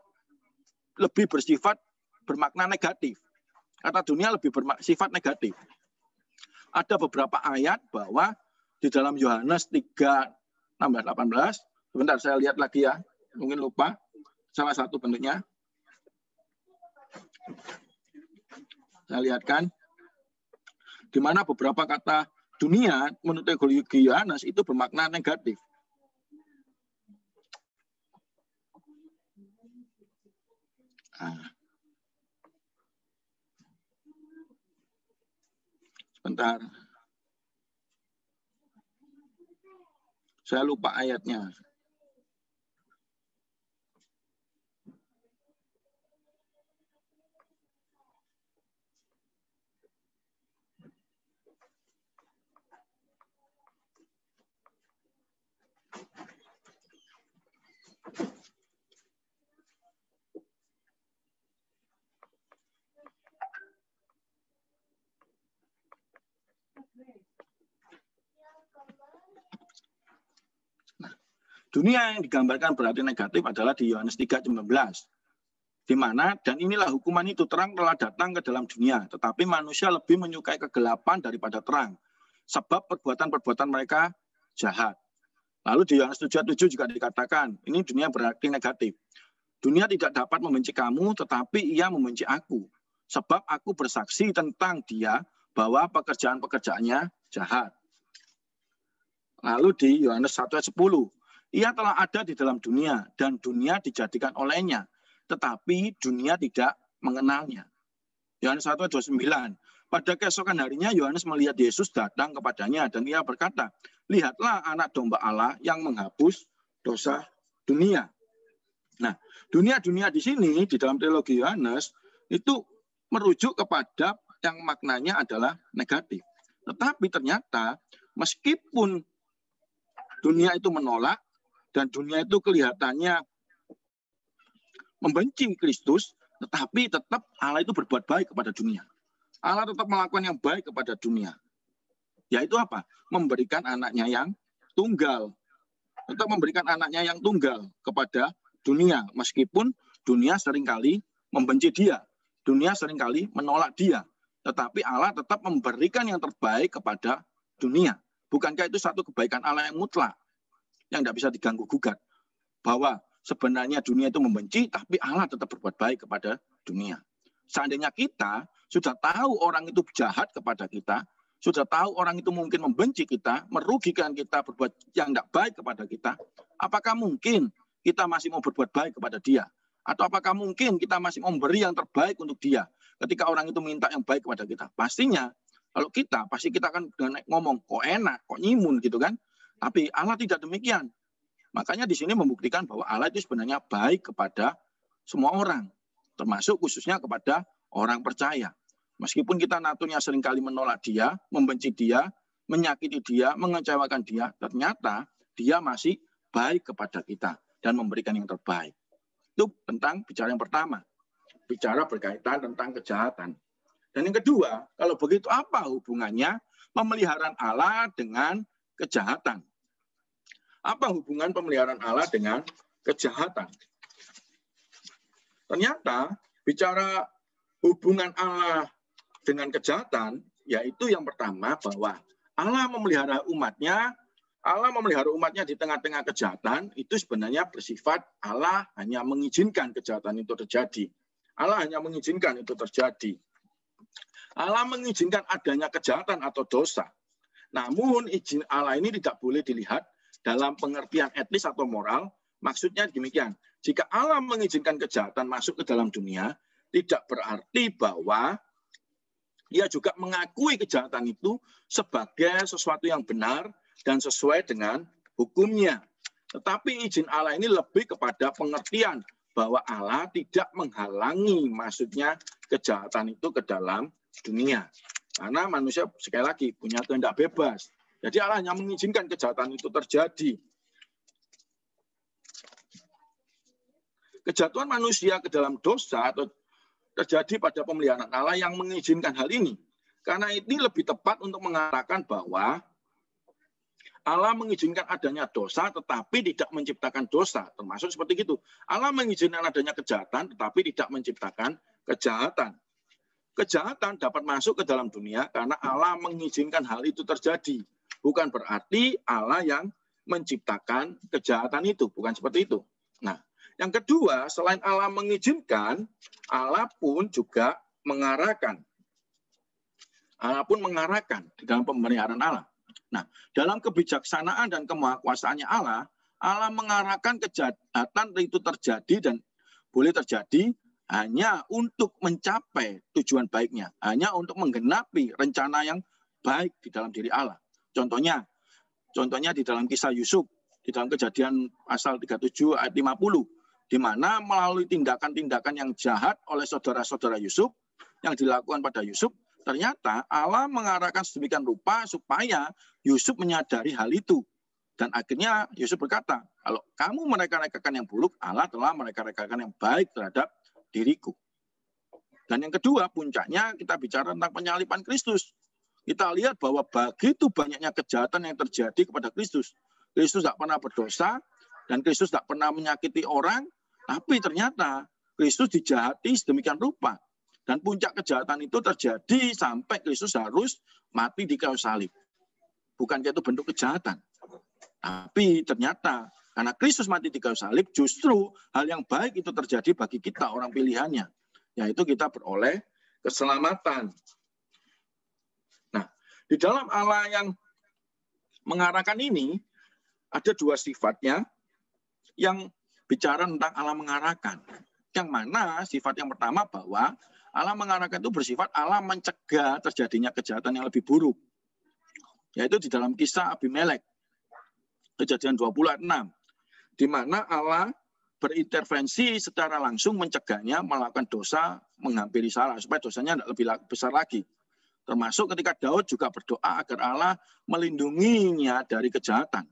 [SPEAKER 3] lebih bersifat bermakna negatif. Kata dunia lebih bersifat negatif. Ada beberapa ayat bahwa di dalam Yohanes 3:16-18, sebentar saya lihat lagi ya, mungkin lupa, salah satu bentuknya. Saya lihatkan, di mana beberapa kata dunia menurut teologi Yohanes itu bermakna negatif. Sebentar. Saya lupa ayatnya. Dunia yang digambarkan berarti negatif adalah di Yohanes 3:19. Di mana, dan inilah hukuman itu, terang telah datang ke dalam dunia, tetapi manusia lebih menyukai kegelapan daripada terang, sebab perbuatan-perbuatan mereka jahat. Lalu di Yohanes 7:7 juga dikatakan, ini dunia berarti negatif. Dunia tidak dapat membenci kamu, tetapi ia membenci aku, sebab aku bersaksi tentang dia bahwa pekerjaan-pekerjaannya jahat. Lalu di Yohanes 1:10, ia telah ada di dalam dunia, dan dunia dijadikan olehnya, tetapi dunia tidak mengenalnya. Yohanes 1:29, pada keesokan harinya Yohanes melihat Yesus datang kepadanya, dan ia berkata, lihatlah anak domba Allah yang menghapus dosa dunia. Nah, dunia-dunia di sini, di dalam teologi Yohanes, itu merujuk kepada yang maknanya adalah negatif. Tetapi ternyata, meskipun dunia itu menolak, dan dunia itu kelihatannya membenci Kristus, tetapi tetap Allah itu berbuat baik kepada dunia. Allah tetap melakukan yang baik kepada dunia. Yaitu apa? Memberikan anaknya yang tunggal. Tetap memberikan anaknya yang tunggal kepada dunia, meskipun dunia seringkali membenci dia, dunia seringkali menolak dia, tetapi Allah tetap memberikan yang terbaik kepada dunia. Bukankah itu satu kebaikan Allah yang mutlak, yang tidak bisa diganggu-gugat, bahwa sebenarnya dunia itu membenci, tapi Allah tetap berbuat baik kepada dunia. Seandainya kita sudah tahu orang itu jahat kepada kita, sudah tahu orang itu mungkin membenci kita, merugikan kita, berbuat yang tidak baik kepada kita, apakah mungkin kita masih mau berbuat baik kepada dia? Atau apakah mungkin kita masih memberi yang terbaik untuk dia ketika orang itu minta yang baik kepada kita? Pastinya, kalau kita, pasti kita akan ngomong, kok enak, kok nyimun gitu kan. Tapi Allah tidak demikian. Makanya di sini membuktikan bahwa Allah itu sebenarnya baik kepada semua orang, termasuk khususnya kepada orang percaya. Meskipun kita naturnya seringkali menolak dia, membenci dia, menyakiti dia, mengecewakan dia, ternyata dia masih baik kepada kita dan memberikan yang terbaik. Itu tentang bicara yang pertama. Bicara berkaitan tentang kejahatan. Dan yang kedua, kalau begitu apa hubungannya pemeliharaan Allah dengan kejahatan? Apa hubungan pemeliharaan Allah dengan kejahatan? Ternyata bicara hubungan Allah dengan kejahatan, yaitu yang pertama bahwa Allah memelihara umatnya di tengah-tengah kejahatan, itu sebenarnya bersifat Allah hanya mengizinkan kejahatan itu terjadi. Allah hanya mengizinkan itu terjadi. Allah mengizinkan adanya kejahatan atau dosa. Namun izin Allah ini tidak boleh dilihat dalam pengertian etis atau moral. Maksudnya demikian, jika Allah mengizinkan kejahatan masuk ke dalam dunia, tidak berarti bahwa ia juga mengakui kejahatan itu sebagai sesuatu yang benar dan sesuai dengan hukumnya. Tetapi izin Allah ini lebih kepada pengertian bahwa Allah tidak menghalangi maksudnya kejahatan itu ke dalam dunia. Karena manusia sekali lagi punya kehendak bebas. Jadi Allah hanya mengizinkan kejahatan itu terjadi. Kejatuhan manusia ke dalam dosa atau terjadi pada pemeliharaan Allah yang mengizinkan hal ini. Karena ini lebih tepat untuk mengatakan bahwa Allah mengizinkan adanya dosa tetapi tidak menciptakan dosa. Termasuk seperti itu. Allah mengizinkan adanya kejahatan tetapi tidak menciptakan kejahatan. Kejahatan dapat masuk ke dalam dunia karena Allah mengizinkan hal itu terjadi. Bukan berarti Allah yang menciptakan kejahatan itu. Bukan seperti itu. Nah, yang kedua, selain Allah mengizinkan, Allah pun juga mengarahkan. Allah pun mengarahkan di dalam pemeliharaan Allah. Nah, dalam kebijaksanaan dan kemahakuasaannya Allah, Allah mengarahkan kejahatan itu terjadi dan boleh terjadi hanya untuk mencapai tujuan baiknya. Hanya untuk menggenapi rencana yang baik di dalam diri Allah. Contohnya di dalam kisah Yusuf, di dalam Kejadian pasal 37 ayat 50. Di mana melalui tindakan-tindakan yang jahat oleh saudara-saudara Yusuf, yang dilakukan pada Yusuf, ternyata Allah mengarahkan sedemikian rupa supaya Yusuf menyadari hal itu. Dan akhirnya Yusuf berkata, kalau kamu mereka-rekakan yang buruk, Allah telah mereka-rekakan yang baik terhadap diriku. Dan yang kedua, puncaknya kita bicara tentang penyaliban Kristus. Kita lihat bahwa begitu banyaknya kejahatan yang terjadi kepada Kristus. Kristus tidak pernah berdosa, dan Kristus tidak pernah menyakiti orang, tapi ternyata Kristus dijahati sedemikian rupa. Dan puncak kejahatan itu terjadi sampai Kristus harus mati di kayu salib. Bukankah itu bentuk kejahatan? Tapi ternyata karena Kristus mati di kayu salib, justru hal yang baik itu terjadi bagi kita, orang pilihannya. Yaitu kita beroleh keselamatan. Nah, di dalam Allah yang mengarahkan ini, ada dua sifatnya yang bicara tentang Allah mengarahkan. Yang mana sifat yang pertama bahwa Allah mengarahkan itu bersifat Allah mencegah terjadinya kejahatan yang lebih buruk. Yaitu di dalam kisah Abimelek. Kejadian 20 ayat 6. Di mana Allah berintervensi secara langsung mencegahnya melakukan dosa, menghampiri salah. Supaya dosanya tidak lebih besar lagi. Termasuk ketika Daud juga berdoa agar Allah melindunginya dari kejahatan.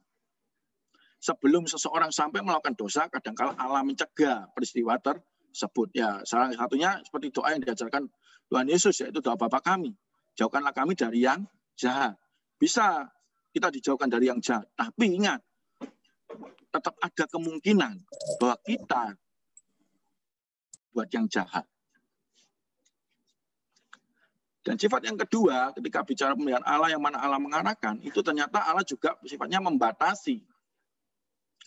[SPEAKER 3] Sebelum seseorang sampai melakukan dosa, kadang-kala Allah mencegah peristiwa tersebut. Ya, salah satunya seperti doa yang diajarkan Tuhan Yesus, yaitu doa Bapa kami. Jauhkanlah kami dari yang jahat. Bisa kita dijauhkan dari yang jahat. Tapi ingat, tetap ada kemungkinan bahwa kita buat yang jahat. Dan sifat yang kedua, ketika bicara pemeliharaan Allah yang mana Allah mengarahkan, itu ternyata Allah juga sifatnya membatasi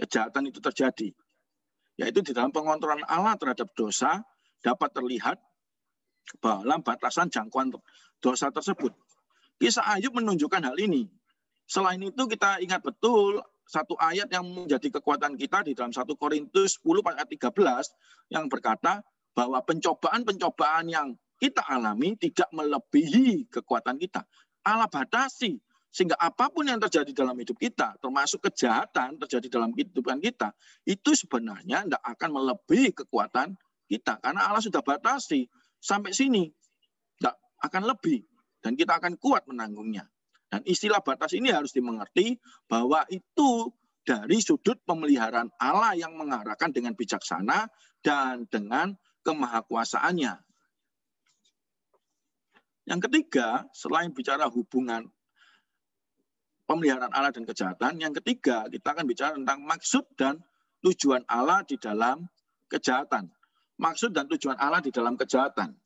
[SPEAKER 3] kejahatan itu terjadi. Yaitu di dalam pengontrolan Allah terhadap dosa dapat terlihat dalam batasan jangkauan dosa tersebut. Kisah Ayub menunjukkan hal ini. Selain itu kita ingat betul satu ayat yang menjadi kekuatan kita di dalam 1 Korintus 10 ayat 13 yang berkata bahwa pencobaan-pencobaan yang kita alami tidak melebihi kekuatan kita. Allah batasi sehingga apapun yang terjadi dalam hidup kita, termasuk kejahatan terjadi dalam kehidupan kita, itu sebenarnya tidak akan melebihi kekuatan kita. Karena Allah sudah batasi sampai sini, tidak akan lebih. Dan kita akan kuat menanggungnya. Dan istilah batas ini harus dimengerti bahwa itu dari sudut pemeliharaan Allah yang mengarahkan dengan bijaksana dan dengan kemahakuasaannya. Yang ketiga, selain bicara hubungan pemeliharaan Allah dan kejahatan, yang ketiga kita akan bicara tentang maksud dan tujuan Allah di dalam kejahatan. Maksud dan tujuan Allah di dalam kejahatan.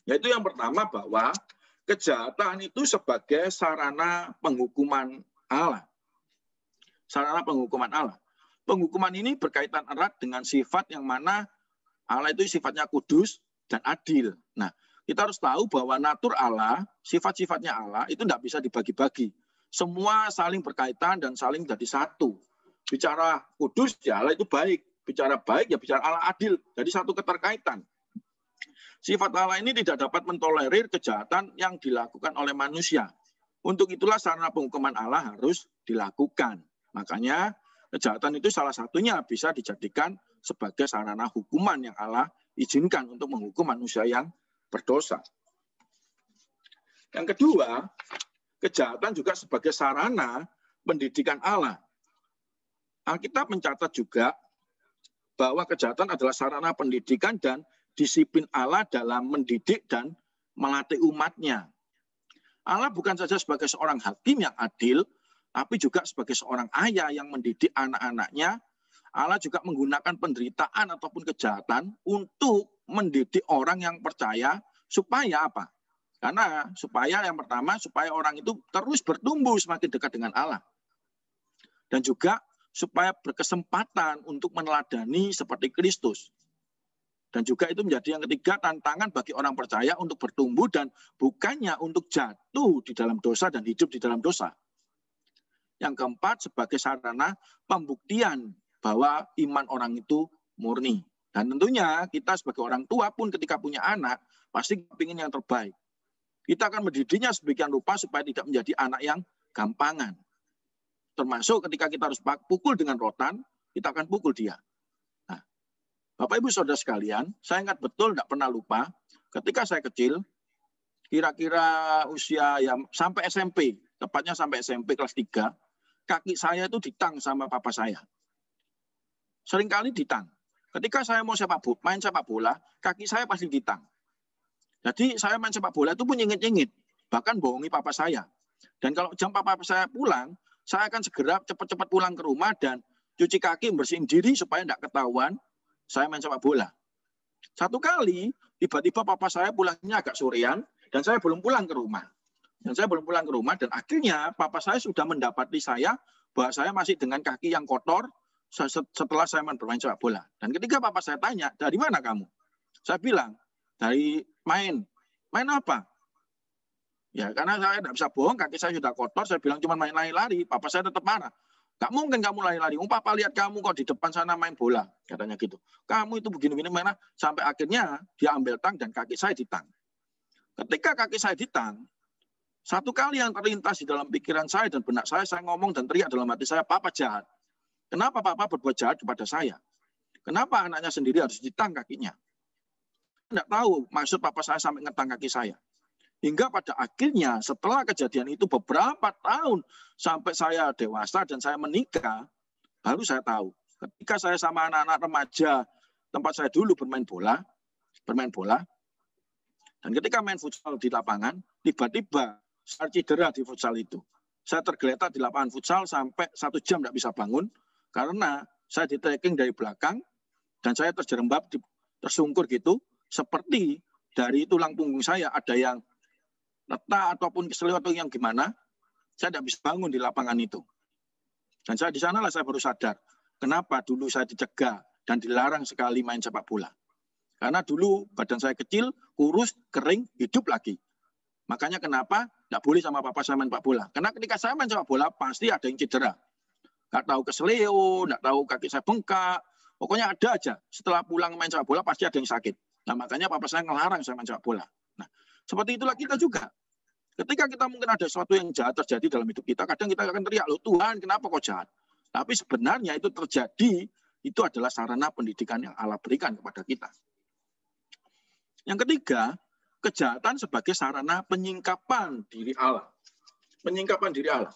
[SPEAKER 3] Yaitu yang pertama bahwa kejahatan itu sebagai sarana penghukuman Allah. Sarana penghukuman Allah. Penghukuman ini berkaitan erat dengan sifat yang mana Allah itu sifatnya kudus dan adil. Nah, kita harus tahu bahwa natur Allah, sifat-sifatnya Allah itu tidak bisa dibagi-bagi. Semua saling berkaitan dan saling jadi satu. Bicara kudus, ya Allah itu baik. Bicara baik, ya bicara Allah adil. Jadi satu keterkaitan. Sifat Allah ini tidak dapat mentolerir kejahatan yang dilakukan oleh manusia. Untuk itulah sarana penghukuman Allah harus dilakukan. Makanya kejahatan itu salah satunya bisa dijadikan sebagai sarana hukuman yang Allah izinkan untuk menghukum manusia yang berdosa. Yang kedua, kejahatan juga sebagai sarana pendidikan Allah. Alkitab mencatat juga bahwa kejahatan adalah sarana pendidikan dan disiplin Allah dalam mendidik dan melatih umatnya. Allah bukan saja sebagai seorang hakim yang adil, tapi juga sebagai seorang ayah yang mendidik anak-anaknya. Allah juga menggunakan penderitaan ataupun kejahatan untuk mendidik orang yang percaya supaya apa? Karena supaya yang pertama, supaya orang itu terus bertumbuh semakin dekat dengan Allah. Dan juga supaya berkesempatan untuk meneladani seperti Kristus. Dan juga itu menjadi yang ketiga, tantangan bagi orang percaya untuk bertumbuh dan bukannya untuk jatuh di dalam dosa dan hidup di dalam dosa. Yang keempat, sebagai sarana pembuktian bahwa iman orang itu murni. Dan tentunya kita sebagai orang tua pun ketika punya anak, pasti ingin yang terbaik. Kita akan mendidiknya sedemikian rupa supaya tidak menjadi anak yang gampangan. Termasuk ketika kita harus pukul dengan rotan, kita akan pukul dia. Bapak Ibu Saudara sekalian, saya ingat betul, tidak pernah lupa, ketika saya kecil, kira-kira usia yang sampai SMP, tepatnya sampai SMP kelas 3, kaki saya itu ditang sama papa saya. Seringkali ditang. Ketika saya mau main sepak bola, kaki saya pasti ditang. Jadi saya main sepak bola itu pun nyengit-nyengit, bahkan bohongi papa saya. Dan kalau jam papa saya pulang, saya akan segera cepat-cepat pulang ke rumah dan cuci kaki, bersihin diri supaya tidak ketahuan saya main sepak bola. Satu kali, tiba-tiba papa saya pulangnya agak sorean, dan saya belum pulang ke rumah. Dan akhirnya papa saya sudah mendapati saya, bahwa saya masih dengan kaki yang kotor, setelah saya bermain sepak bola. Dan ketika papa saya tanya, dari mana kamu? Saya bilang, dari main. Main apa? Ya, karena saya tidak bisa bohong, kaki saya sudah kotor, saya bilang cuma main lari-lari. Papa saya tetap marah. Gak mungkin kamu lari-lari. Papa lihat kamu kok di depan sana main bola. Katanya gitu. Kamu itu begini-begini mana. Sampai akhirnya dia ambil tang dan kaki saya ditang. Ketika kaki saya ditang, satu kali yang terlintas di dalam pikiran saya dan benak saya ngomong dan teriak dalam hati saya, Papa jahat. Kenapa Papa berbuat jahat kepada saya? Kenapa anaknya sendiri harus ditang kakinya? Tidak tahu maksud Papa saya sampai ngetang kaki saya. Hingga pada akhirnya setelah kejadian itu beberapa tahun sampai saya dewasa dan saya menikah, baru saya tahu. Ketika saya sama anak-anak remaja tempat saya dulu bermain bola, dan ketika main futsal di lapangan, tiba-tiba saya cedera di futsal itu. saya tergeletak di lapangan futsal sampai 1 jam tidak bisa bangun karena saya di tracking dari belakang dan saya terjerembab, tersungkur gitu, seperti dari tulang punggung saya ada yang retak ataupun keselio atau yang gimana, saya tidak bisa bangun di lapangan itu. Dan saya di sanalah saya baru sadar, kenapa dulu saya dicegah dan dilarang sekali main sepak bola. Karena dulu badan saya kecil, kurus, kering, hidup lagi. Makanya kenapa tidak boleh sama papa saya main sepak bola. Karena ketika saya main sepak bola, pasti ada yang cedera. Nggak tahu keselio, nggak tahu kaki saya bengkak. Pokoknya ada aja. Setelah pulang main sepak bola, pasti ada yang sakit. Nah, makanya papa saya ngelarang saya main sepak bola. Nah, seperti itulah kita juga. Ketika kita mungkin ada sesuatu yang jahat terjadi dalam hidup kita, kadang kita akan teriak, loh Tuhan, kenapa kok jahat? Tapi sebenarnya itu terjadi, itu adalah sarana pendidikan yang Allah berikan kepada kita. Yang ketiga, kejahatan sebagai sarana penyingkapan diri Allah. Penyingkapan diri Allah.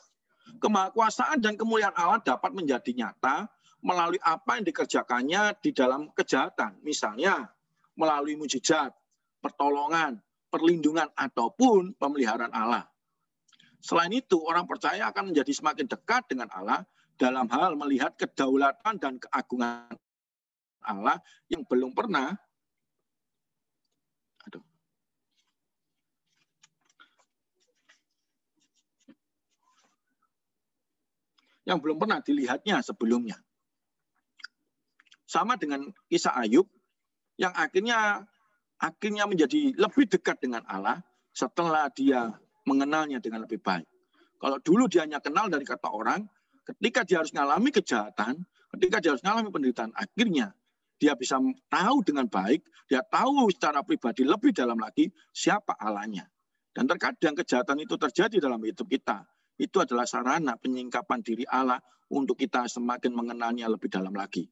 [SPEAKER 3] Kemahakuasaan dan kemuliaan Allah dapat menjadi nyata melalui apa yang dikerjakannya di dalam kejahatan. Misalnya, melalui mujizat, pertolongan, perlindungan, ataupun pemeliharaan Allah. Selain itu, orang percaya akan menjadi semakin dekat dengan Allah dalam hal melihat kedaulatan dan keagungan Allah yang belum pernah dilihatnya sebelumnya. Sama dengan kisah Ayub yang akhirnya menjadi lebih dekat dengan Allah setelah dia mengenalnya dengan lebih baik. Kalau dulu dia hanya kenal dari kata orang, ketika dia harus mengalami kejahatan, ketika dia harus mengalami penderitaan, akhirnya dia bisa tahu dengan baik, dia tahu secara pribadi lebih dalam lagi siapa Allahnya. Dan terkadang kejahatan itu terjadi dalam hidup kita. Itu adalah sarana penyingkapan diri Allah untuk kita semakin mengenalnya lebih dalam lagi.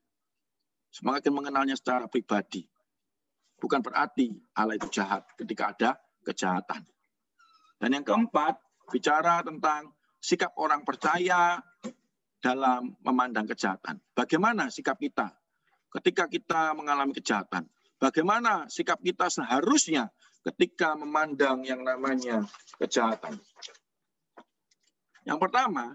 [SPEAKER 3] Semakin mengenalnya secara pribadi. Bukan berarti Allah itu jahat ketika ada kejahatan. Dan yang keempat, bicara tentang sikap orang percaya dalam memandang kejahatan. Bagaimana sikap kita ketika kita mengalami kejahatan? Bagaimana sikap kita seharusnya ketika memandang yang namanya kejahatan? Yang pertama,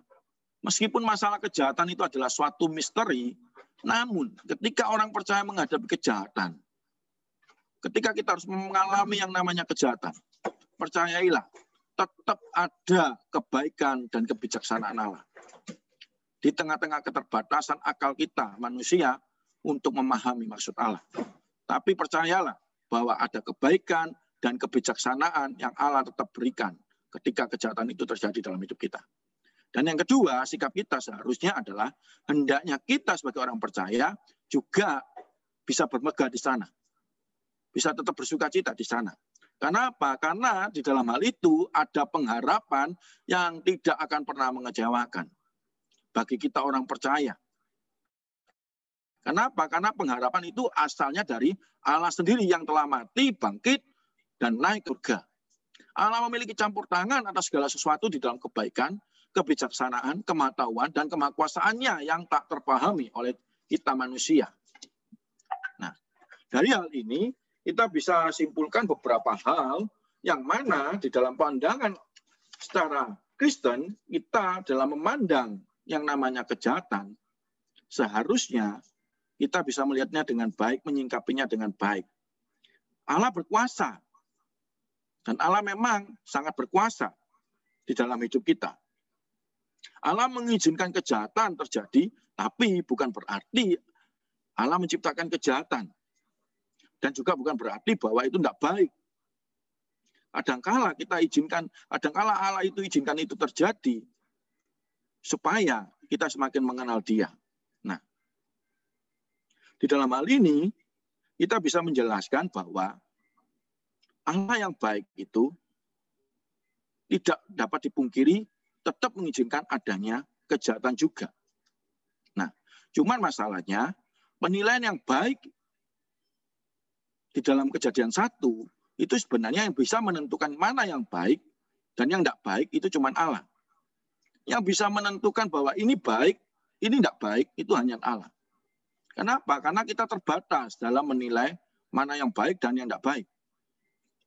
[SPEAKER 3] meskipun masalah kejahatan itu adalah suatu misteri, namun ketika orang percaya menghadapi kejahatan, ketika kita harus mengalami yang namanya kejahatan, percayailah, tetap ada kebaikan dan kebijaksanaan Allah. Di tengah-tengah keterbatasan akal kita, manusia, untuk memahami maksud Allah. Tapi percayalah bahwa ada kebaikan dan kebijaksanaan yang Allah tetap berikan ketika kejahatan itu terjadi dalam hidup kita. Dan yang kedua, sikap kita seharusnya adalah hendaknya kita sebagai orang percaya juga bisa bermegah di sana. Bisa tetap bersuka cita di sana. Karena apa? Karena di dalam hal itu ada pengharapan yang tidak akan pernah mengecewakan bagi kita orang percaya. Kenapa? Karena pengharapan itu asalnya dari Allah sendiri yang telah mati, bangkit, dan naik surga. Allah memiliki campur tangan atas segala sesuatu di dalam kebaikan, kebijaksanaan, kematahuan, dan kemahakuasaannya yang tak terpahami oleh kita manusia. Nah, dari hal ini, kita bisa simpulkan beberapa hal yang mana di dalam pandangan secara Kristen, kita dalam memandang yang namanya kejahatan, seharusnya kita bisa melihatnya dengan baik, menyingkapinya dengan baik. Allah berkuasa, dan Allah memang sangat berkuasa di dalam hidup kita. Allah mengizinkan kejahatan terjadi, tapi bukan berarti Allah menciptakan kejahatan. Dan juga bukan berarti bahwa itu tidak baik. Kadangkala kita izinkan, kadangkala Allah itu izinkan itu terjadi supaya kita semakin mengenal Dia. Nah, di dalam hal ini kita bisa menjelaskan bahwa Allah yang baik itu tidak dapat dipungkiri, tetap mengizinkan adanya kejahatan juga. Nah, cuman masalahnya penilaian yang baik di dalam Kejadian 1 itu sebenarnya yang bisa menentukan mana yang baik dan yang tidak baik itu cuma Allah. Yang bisa menentukan bahwa ini baik, ini tidak baik itu hanya Allah. Kenapa? Karena kita terbatas dalam menilai mana yang baik dan yang tidak baik.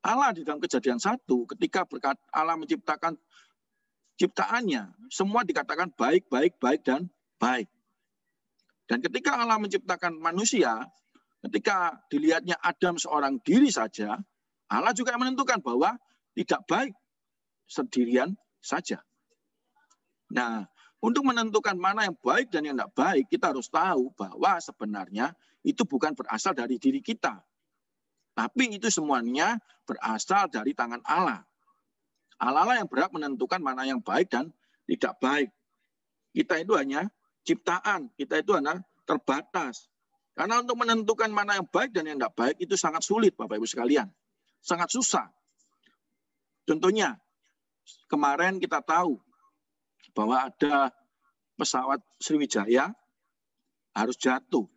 [SPEAKER 3] Allah di dalam Kejadian 1 ketika Allah menciptakan ciptaannya semua dikatakan baik, baik, baik, dan baik. Dan ketika Allah menciptakan manusia, ketika dilihatnya Adam seorang diri saja, Allah juga menentukan bahwa tidak baik sendirian saja. Nah, untuk menentukan mana yang baik dan yang tidak baik, kita harus tahu bahwa sebenarnya itu bukan berasal dari diri kita. Tapi itu semuanya berasal dari tangan Allah. Allah lah yang berhak menentukan mana yang baik dan tidak baik. Kita itu hanya ciptaan, kita itu hanya terbatas. Karena untuk menentukan mana yang baik dan yang tidak baik itu sangat sulit, Bapak Ibu sekalian. Sangat susah. Contohnya, kemarin kita tahu bahwa ada pesawat Sriwijaya harus jatuh.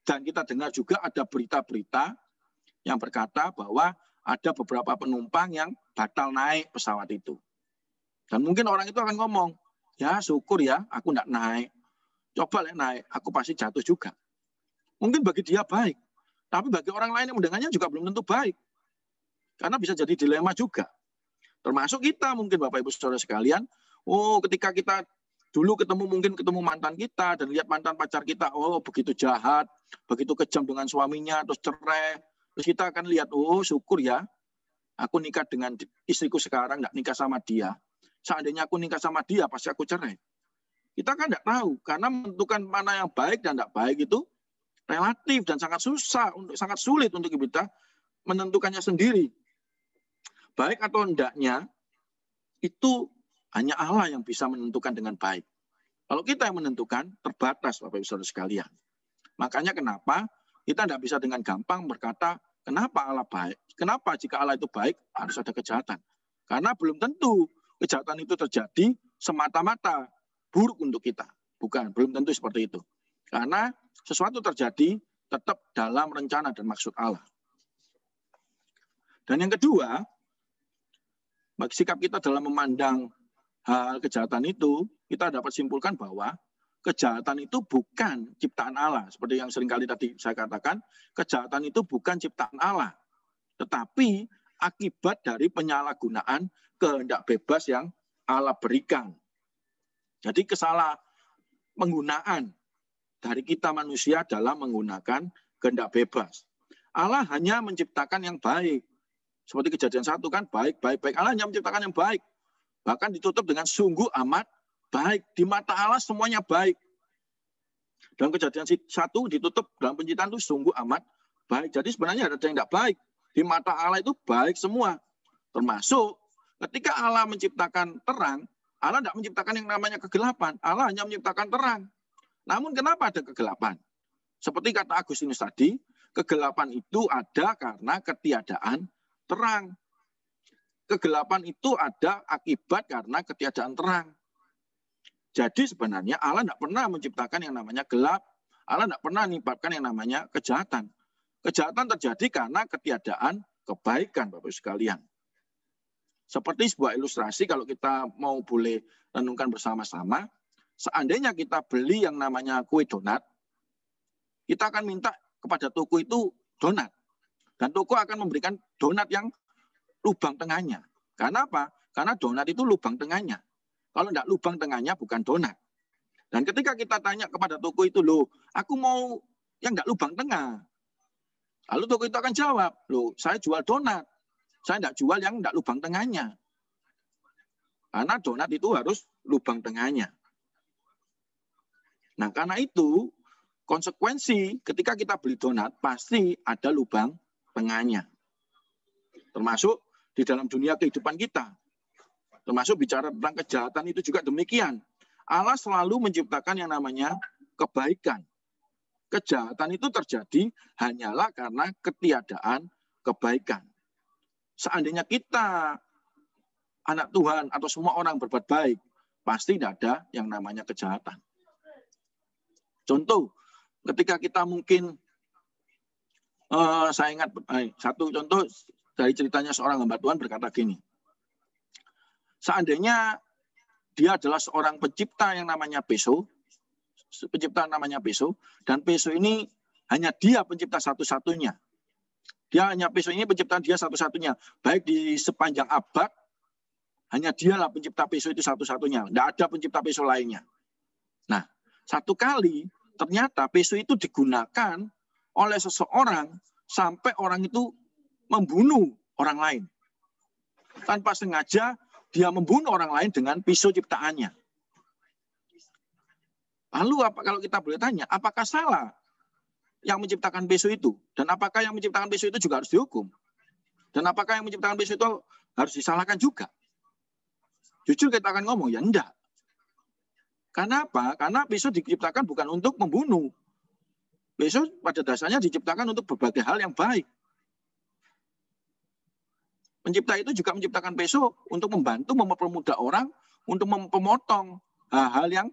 [SPEAKER 3] Dan kita dengar juga ada berita-berita yang berkata bahwa ada beberapa penumpang yang batal naik pesawat itu. Dan mungkin orang itu akan ngomong, ya syukur ya aku tidak naik. Coba naik, aku pasti jatuh juga. Mungkin bagi dia baik. Tapi bagi orang lain yang mendengarnya juga belum tentu baik. Karena bisa jadi dilema juga. Termasuk kita mungkin Bapak Ibu Saudara sekalian, ketika kita dulu ketemu mantan kita dan lihat mantan pacar kita, begitu jahat, begitu kejam dengan suaminya, terus cerai. Terus kita akan lihat, syukur ya, aku nikah dengan istriku sekarang, nggak nikah sama dia. Seandainya aku nikah sama dia, pasti aku cerai. Kita kan nggak tahu, karena menentukan mana yang baik dan tidak baik itu relatif dan sangat susah, sangat sulit untuk kita menentukannya sendiri. Baik atau hendaknya, itu hanya Allah yang bisa menentukan dengan baik. Kalau kita yang menentukan, terbatas Bapak Ibu Saudara sekalian. Makanya kenapa kita tidak bisa dengan gampang berkata, kenapa Allah baik? Kenapa jika Allah itu baik, harus ada kejahatan? Karena belum tentu kejahatan itu terjadi semata-mata buruk untuk kita. Bukan, belum tentu seperti itu. Karena sesuatu terjadi tetap dalam rencana dan maksud Allah. Dan yang kedua, bagi sikap kita dalam memandang hal kejahatan itu, kita dapat simpulkan bahwa kejahatan itu bukan ciptaan Allah. Seperti yang seringkali tadi saya katakan, kejahatan itu bukan ciptaan Allah. Tetapi akibat dari penyalahgunaan kehendak bebas yang Allah berikan. Jadi penggunaan dari kita manusia dalam menggunakan kehendak bebas. Allah hanya menciptakan yang baik. Seperti Kejadian 1 kan, baik, baik, baik. Allah hanya menciptakan yang baik. Bahkan ditutup dengan sungguh amat baik. Di mata Allah semuanya baik. Dalam Kejadian 1 ditutup dalam penciptaan itu sungguh amat baik. Jadi sebenarnya ada yang tidak baik. Di mata Allah itu baik semua. Termasuk ketika Allah menciptakan terang, Allah tidak menciptakan yang namanya kegelapan. Allah hanya menciptakan terang. Namun kenapa ada kegelapan? Seperti kata Agustinus tadi, kegelapan itu ada karena ketiadaan terang. Kegelapan itu ada akibat karena ketiadaan terang. Jadi sebenarnya Allah tidak pernah menciptakan yang namanya gelap. Allah tidak pernah menyebabkan yang namanya kejahatan. Kejahatan terjadi karena ketiadaan kebaikan, Bapak-Ibu sekalian. Seperti sebuah ilustrasi, kalau kita mau boleh renungkan bersama-sama, seandainya kita beli yang namanya kue donat, kita akan minta kepada toko itu donat. Dan toko akan memberikan donat yang lubang tengahnya. Karena apa? Karena donat itu lubang tengahnya. Kalau tidak lubang tengahnya bukan donat. Dan ketika kita tanya kepada toko itu, loh, aku mau yang tidak lubang tengah. Lalu toko itu akan jawab, loh, saya jual donat. Saya tidak jual yang tidak lubang tengahnya. Karena donat itu harus lubang tengahnya. Nah, karena itu, konsekuensi ketika kita beli donat, pasti ada lubang tengahnya. Termasuk di dalam dunia kehidupan kita. Termasuk bicara tentang kejahatan itu juga demikian. Allah selalu menciptakan yang namanya kebaikan. Kejahatan itu terjadi hanyalah karena ketiadaan kebaikan. Seandainya kita, anak Tuhan atau semua orang berbuat baik, pasti tidak ada yang namanya kejahatan. Contoh, ketika kita mungkin, saya ingat satu contoh dari ceritanya seorang hamba Tuhan berkata gini, seandainya dia adalah seorang pencipta yang namanya Peso, dan Peso ini hanya dia pencipta satu-satunya. Peso ini penciptaan dia satu-satunya, baik di sepanjang abad Hanya dialah pencipta pisau itu satu-satunya. Tidak ada pencipta pisau lainnya. Nah, satu kali ternyata pisau itu digunakan oleh seseorang sampai orang itu membunuh orang lain. Tanpa sengaja dia membunuh orang lain dengan pisau ciptaannya. Lalu kalau kita boleh tanya, apakah salah yang menciptakan pisau itu? Dan apakah yang menciptakan pisau itu juga harus dihukum? Dan apakah yang menciptakan pisau itu harus disalahkan juga? Jujur kita akan ngomong, ya enggak. Karena apa? Karena pisau diciptakan bukan untuk membunuh. Pisau pada dasarnya diciptakan untuk berbagai hal yang baik. Pencipta itu juga menciptakan pisau untuk membantu, mempermudah orang, untuk memotong hal-hal yang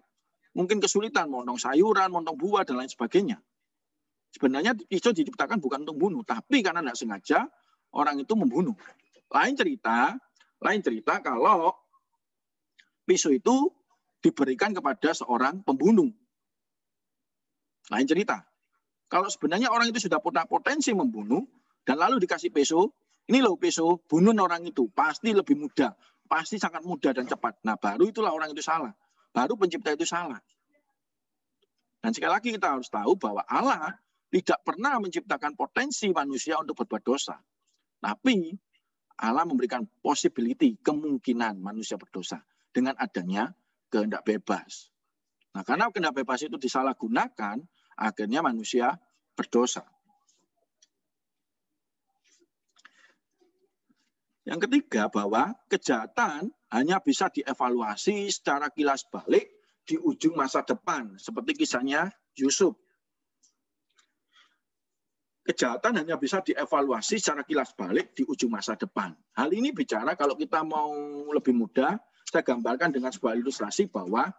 [SPEAKER 3] mungkin kesulitan, memotong sayuran, memotong buah, dan lain sebagainya. Sebenarnya pisau diciptakan bukan untuk membunuh, tapi karena tidak sengaja, orang itu membunuh. Lain cerita kalau pisau itu diberikan kepada seorang pembunuh. Lain cerita. Kalau sebenarnya orang itu sudah punya potensi membunuh, dan lalu dikasih pisau, ini loh pisau, bunuh orang itu, pasti lebih mudah, pasti sangat mudah dan cepat. Nah, baru itulah orang itu salah. Baru pencipta itu salah. Dan sekali lagi kita harus tahu bahwa Allah tidak pernah menciptakan potensi manusia untuk berbuat dosa. Tapi Allah memberikan possibility, kemungkinan manusia berdosa dengan adanya kehendak bebas. Nah, karena kehendak bebas itu disalahgunakan, akhirnya manusia berdosa. Yang ketiga, bahwa kejahatan hanya bisa dievaluasi secara kilas balik di ujung masa depan, seperti kisahnya Yusuf. Kejahatan hanya bisa dievaluasi secara kilas balik di ujung masa depan. Hal ini bicara kalau kita mau lebih mudah, saya gambarkan dengan sebuah ilustrasi bahwa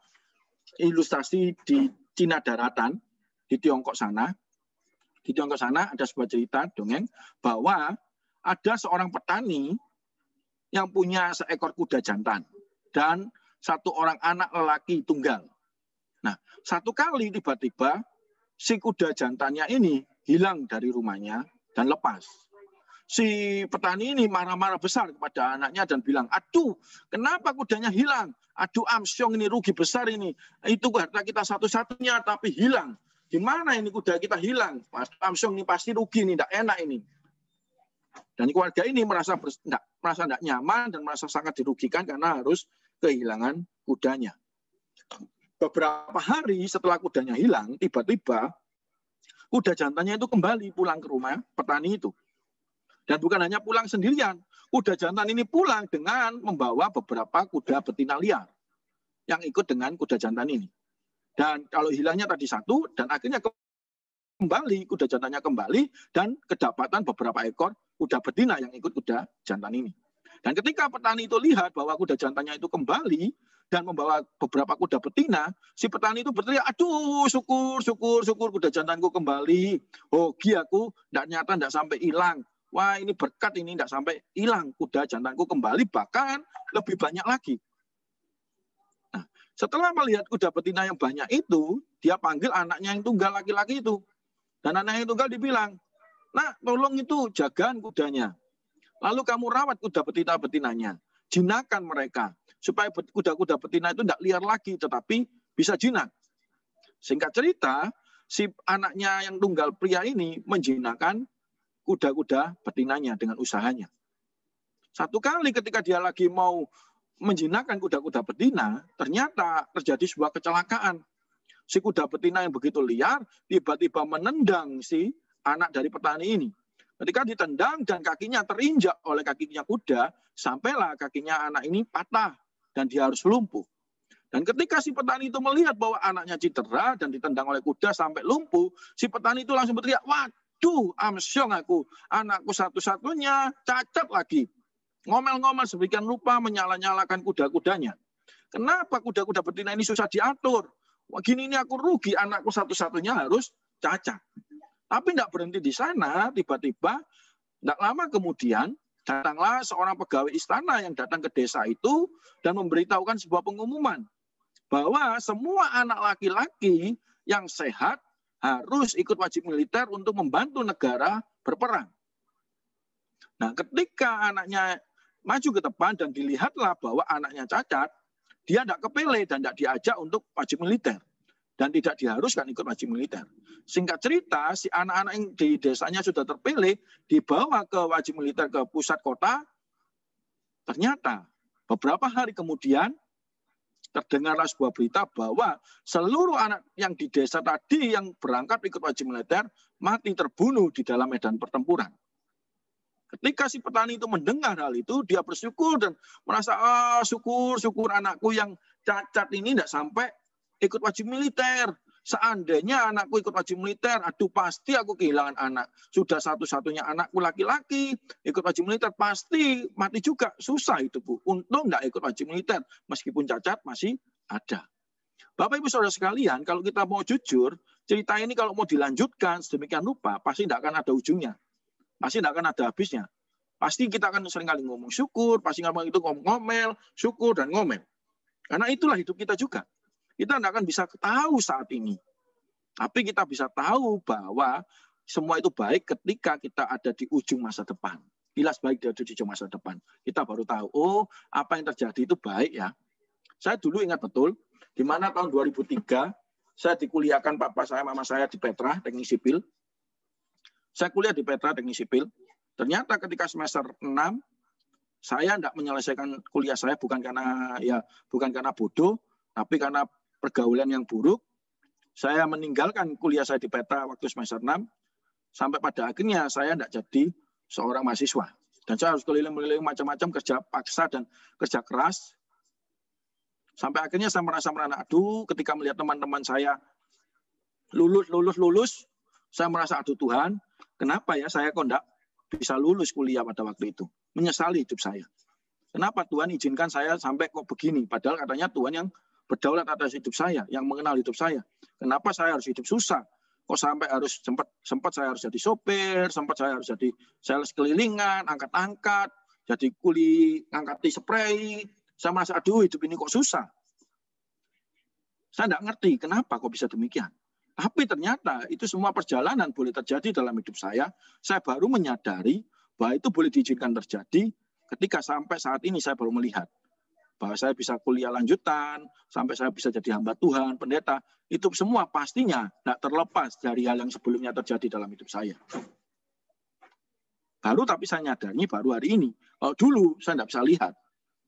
[SPEAKER 3] ilustrasi di Cina daratan, di Tiongkok sana ada sebuah cerita dongeng bahwa ada seorang petani yang punya seekor kuda jantan dan satu orang anak lelaki tunggal. Nah, satu kali tiba-tiba si kuda jantannya ini hilang dari rumahnya dan lepas. Si petani ini marah-marah besar kepada anaknya dan bilang, aduh, kenapa kudanya hilang? Aduh, Amsyong, ini rugi besar ini. Itu harta kita satu-satunya tapi hilang. Gimana ini kuda kita hilang? Amsyong, ini pasti rugi, ini tidak enak ini. Dan keluarga ini merasa tidak nyaman dan merasa sangat dirugikan karena harus kehilangan kudanya. Beberapa hari setelah kudanya hilang, tiba-tiba kuda jantannya itu kembali pulang ke rumah petani itu. Dan bukan hanya pulang sendirian, kuda jantan ini pulang dengan membawa beberapa kuda betina liar yang ikut dengan kuda jantan ini. Dan kalau hilangnya tadi satu, dan akhirnya kembali, kuda jantannya kembali, dan kedapatan beberapa ekor kuda betina yang ikut kuda jantan ini. Dan ketika petani itu lihat bahwa kuda jantannya itu kembali dan membawa beberapa kuda betina, si petani itu berteriak, aduh, syukur kuda jantanku kembali. Hoki aku, nyata tidak sampai hilang. Wah, ini berkat ini tidak sampai hilang. Kuda jantanku kembali, bahkan lebih banyak lagi. Nah, setelah melihat kuda betina yang banyak itu, dia panggil anaknya yang tunggal laki-laki itu. Dan anaknya yang tunggal dibilang, nah, tolong itu jagaan kudanya. Lalu kamu rawat kuda betina-betinanya. Jinakkan mereka. Supaya kuda-kuda betina itu tidak liar lagi, tetapi bisa jinak. Singkat cerita, si anaknya yang tunggal pria ini menjinakkan kuda-kuda betinanya dengan usahanya. Satu kali ketika dia lagi mau menjinakkan kuda-kuda betina, ternyata terjadi sebuah kecelakaan. Si kuda betina yang begitu liar, tiba-tiba menendang si anak dari petani ini. Ketika ditendang dan kakinya terinjak oleh kakinya kuda, sampailah kakinya anak ini patah dan dia harus lumpuh. Dan ketika si petani itu melihat bahwa anaknya cedera dan ditendang oleh kuda sampai lumpuh, si petani itu langsung berteriak, waduh, Amsyong aku, anakku satu-satunya cacat lagi. Ngomel-ngomel sedemikian rupa menyala-nyalakan kuda-kudanya. Kenapa kuda-kuda betina ini susah diatur? Wah, gini ini aku rugi, anakku satu-satunya harus cacat. Tapi tidak berhenti di sana, tiba-tiba tidak lama kemudian datanglah seorang pegawai istana yang datang ke desa itu dan memberitahukan sebuah pengumuman bahwa semua anak laki-laki yang sehat harus ikut wajib militer untuk membantu negara berperang. Nah, ketika anaknya maju ke depan dan dilihatlah bahwa anaknya cacat, dia tidak kepilih dan tidak diajak untuk wajib militer. Dan tidak diharuskan ikut wajib militer. Singkat cerita, si anak-anak yang di desanya sudah terpilih, dibawa ke wajib militer ke pusat kota, ternyata beberapa hari kemudian, terdengarlah sebuah berita bahwa seluruh anak yang di desa tadi yang berangkat ikut wajib militer, mati terbunuh di dalam medan pertempuran. Ketika si petani itu mendengar hal itu, dia bersyukur dan merasa, syukur anakku yang cacat ini tidak sampai ikut wajib militer. Seandainya anakku ikut wajib militer, aduh pasti aku kehilangan anak. Sudah satu-satunya anakku laki-laki, ikut wajib militer pasti mati juga. Susah hidupku. Untung nggak ikut wajib militer, meskipun cacat masih ada. Bapak Ibu Saudara sekalian, kalau kita mau jujur, cerita ini kalau mau dilanjutkan sedemikian rupa, pasti tidak akan ada ujungnya. Pasti tidak akan ada habisnya. Pasti kita akan seringkali ngomong syukur, pasti ngomong itu ngomel, syukur dan ngomel. Karena itulah hidup kita juga. Kita tidak akan bisa tahu saat ini. Tapi kita bisa tahu bahwa semua itu baik ketika kita ada di ujung masa depan. Jelas baik di ujung masa depan. Kita baru tahu, oh apa yang terjadi itu baik ya. Saya dulu ingat betul, di mana tahun 2003, saya dikuliahkan papa saya, mama saya di Petra, teknik sipil. Saya kuliah di Petra, teknik sipil. Ternyata ketika semester 6, saya tidak menyelesaikan kuliah saya bukan karena bodoh, tapi karena pergaulan yang buruk. Saya meninggalkan kuliah saya di Petra waktu semester 6, sampai pada akhirnya saya tidak jadi seorang mahasiswa. Dan saya harus keliling-keliling macam-macam, kerja paksa dan kerja keras. Sampai akhirnya saya merasa aduh, ketika melihat teman-teman saya lulus, saya merasa aduh Tuhan, kenapa ya saya kok tidak bisa lulus kuliah pada waktu itu. Menyesali hidup saya. Kenapa Tuhan izinkan saya sampai kok begini? Padahal katanya Tuhan yang berdaulat atas hidup saya, yang mengenal hidup saya. Kenapa saya harus hidup susah? Kok sampai harus sempat saya harus jadi sopir, sempat saya harus jadi sales kelilingan, angkat-angkat, jadi kuli angkati spray. Saya merasa aduh hidup ini kok susah. Saya tidak ngerti kenapa kok bisa demikian. Tapi ternyata itu semua perjalanan boleh terjadi dalam hidup saya. Saya baru menyadari bahwa itu boleh diizinkan terjadi ketika sampai saat ini saya baru melihat bahwa saya bisa kuliah lanjutan, sampai saya bisa jadi hamba Tuhan, pendeta, itu semua pastinya tidak terlepas dari hal yang sebelumnya terjadi dalam hidup saya. Tapi saya nyadari baru hari ini. Kalau dulu saya tidak bisa lihat.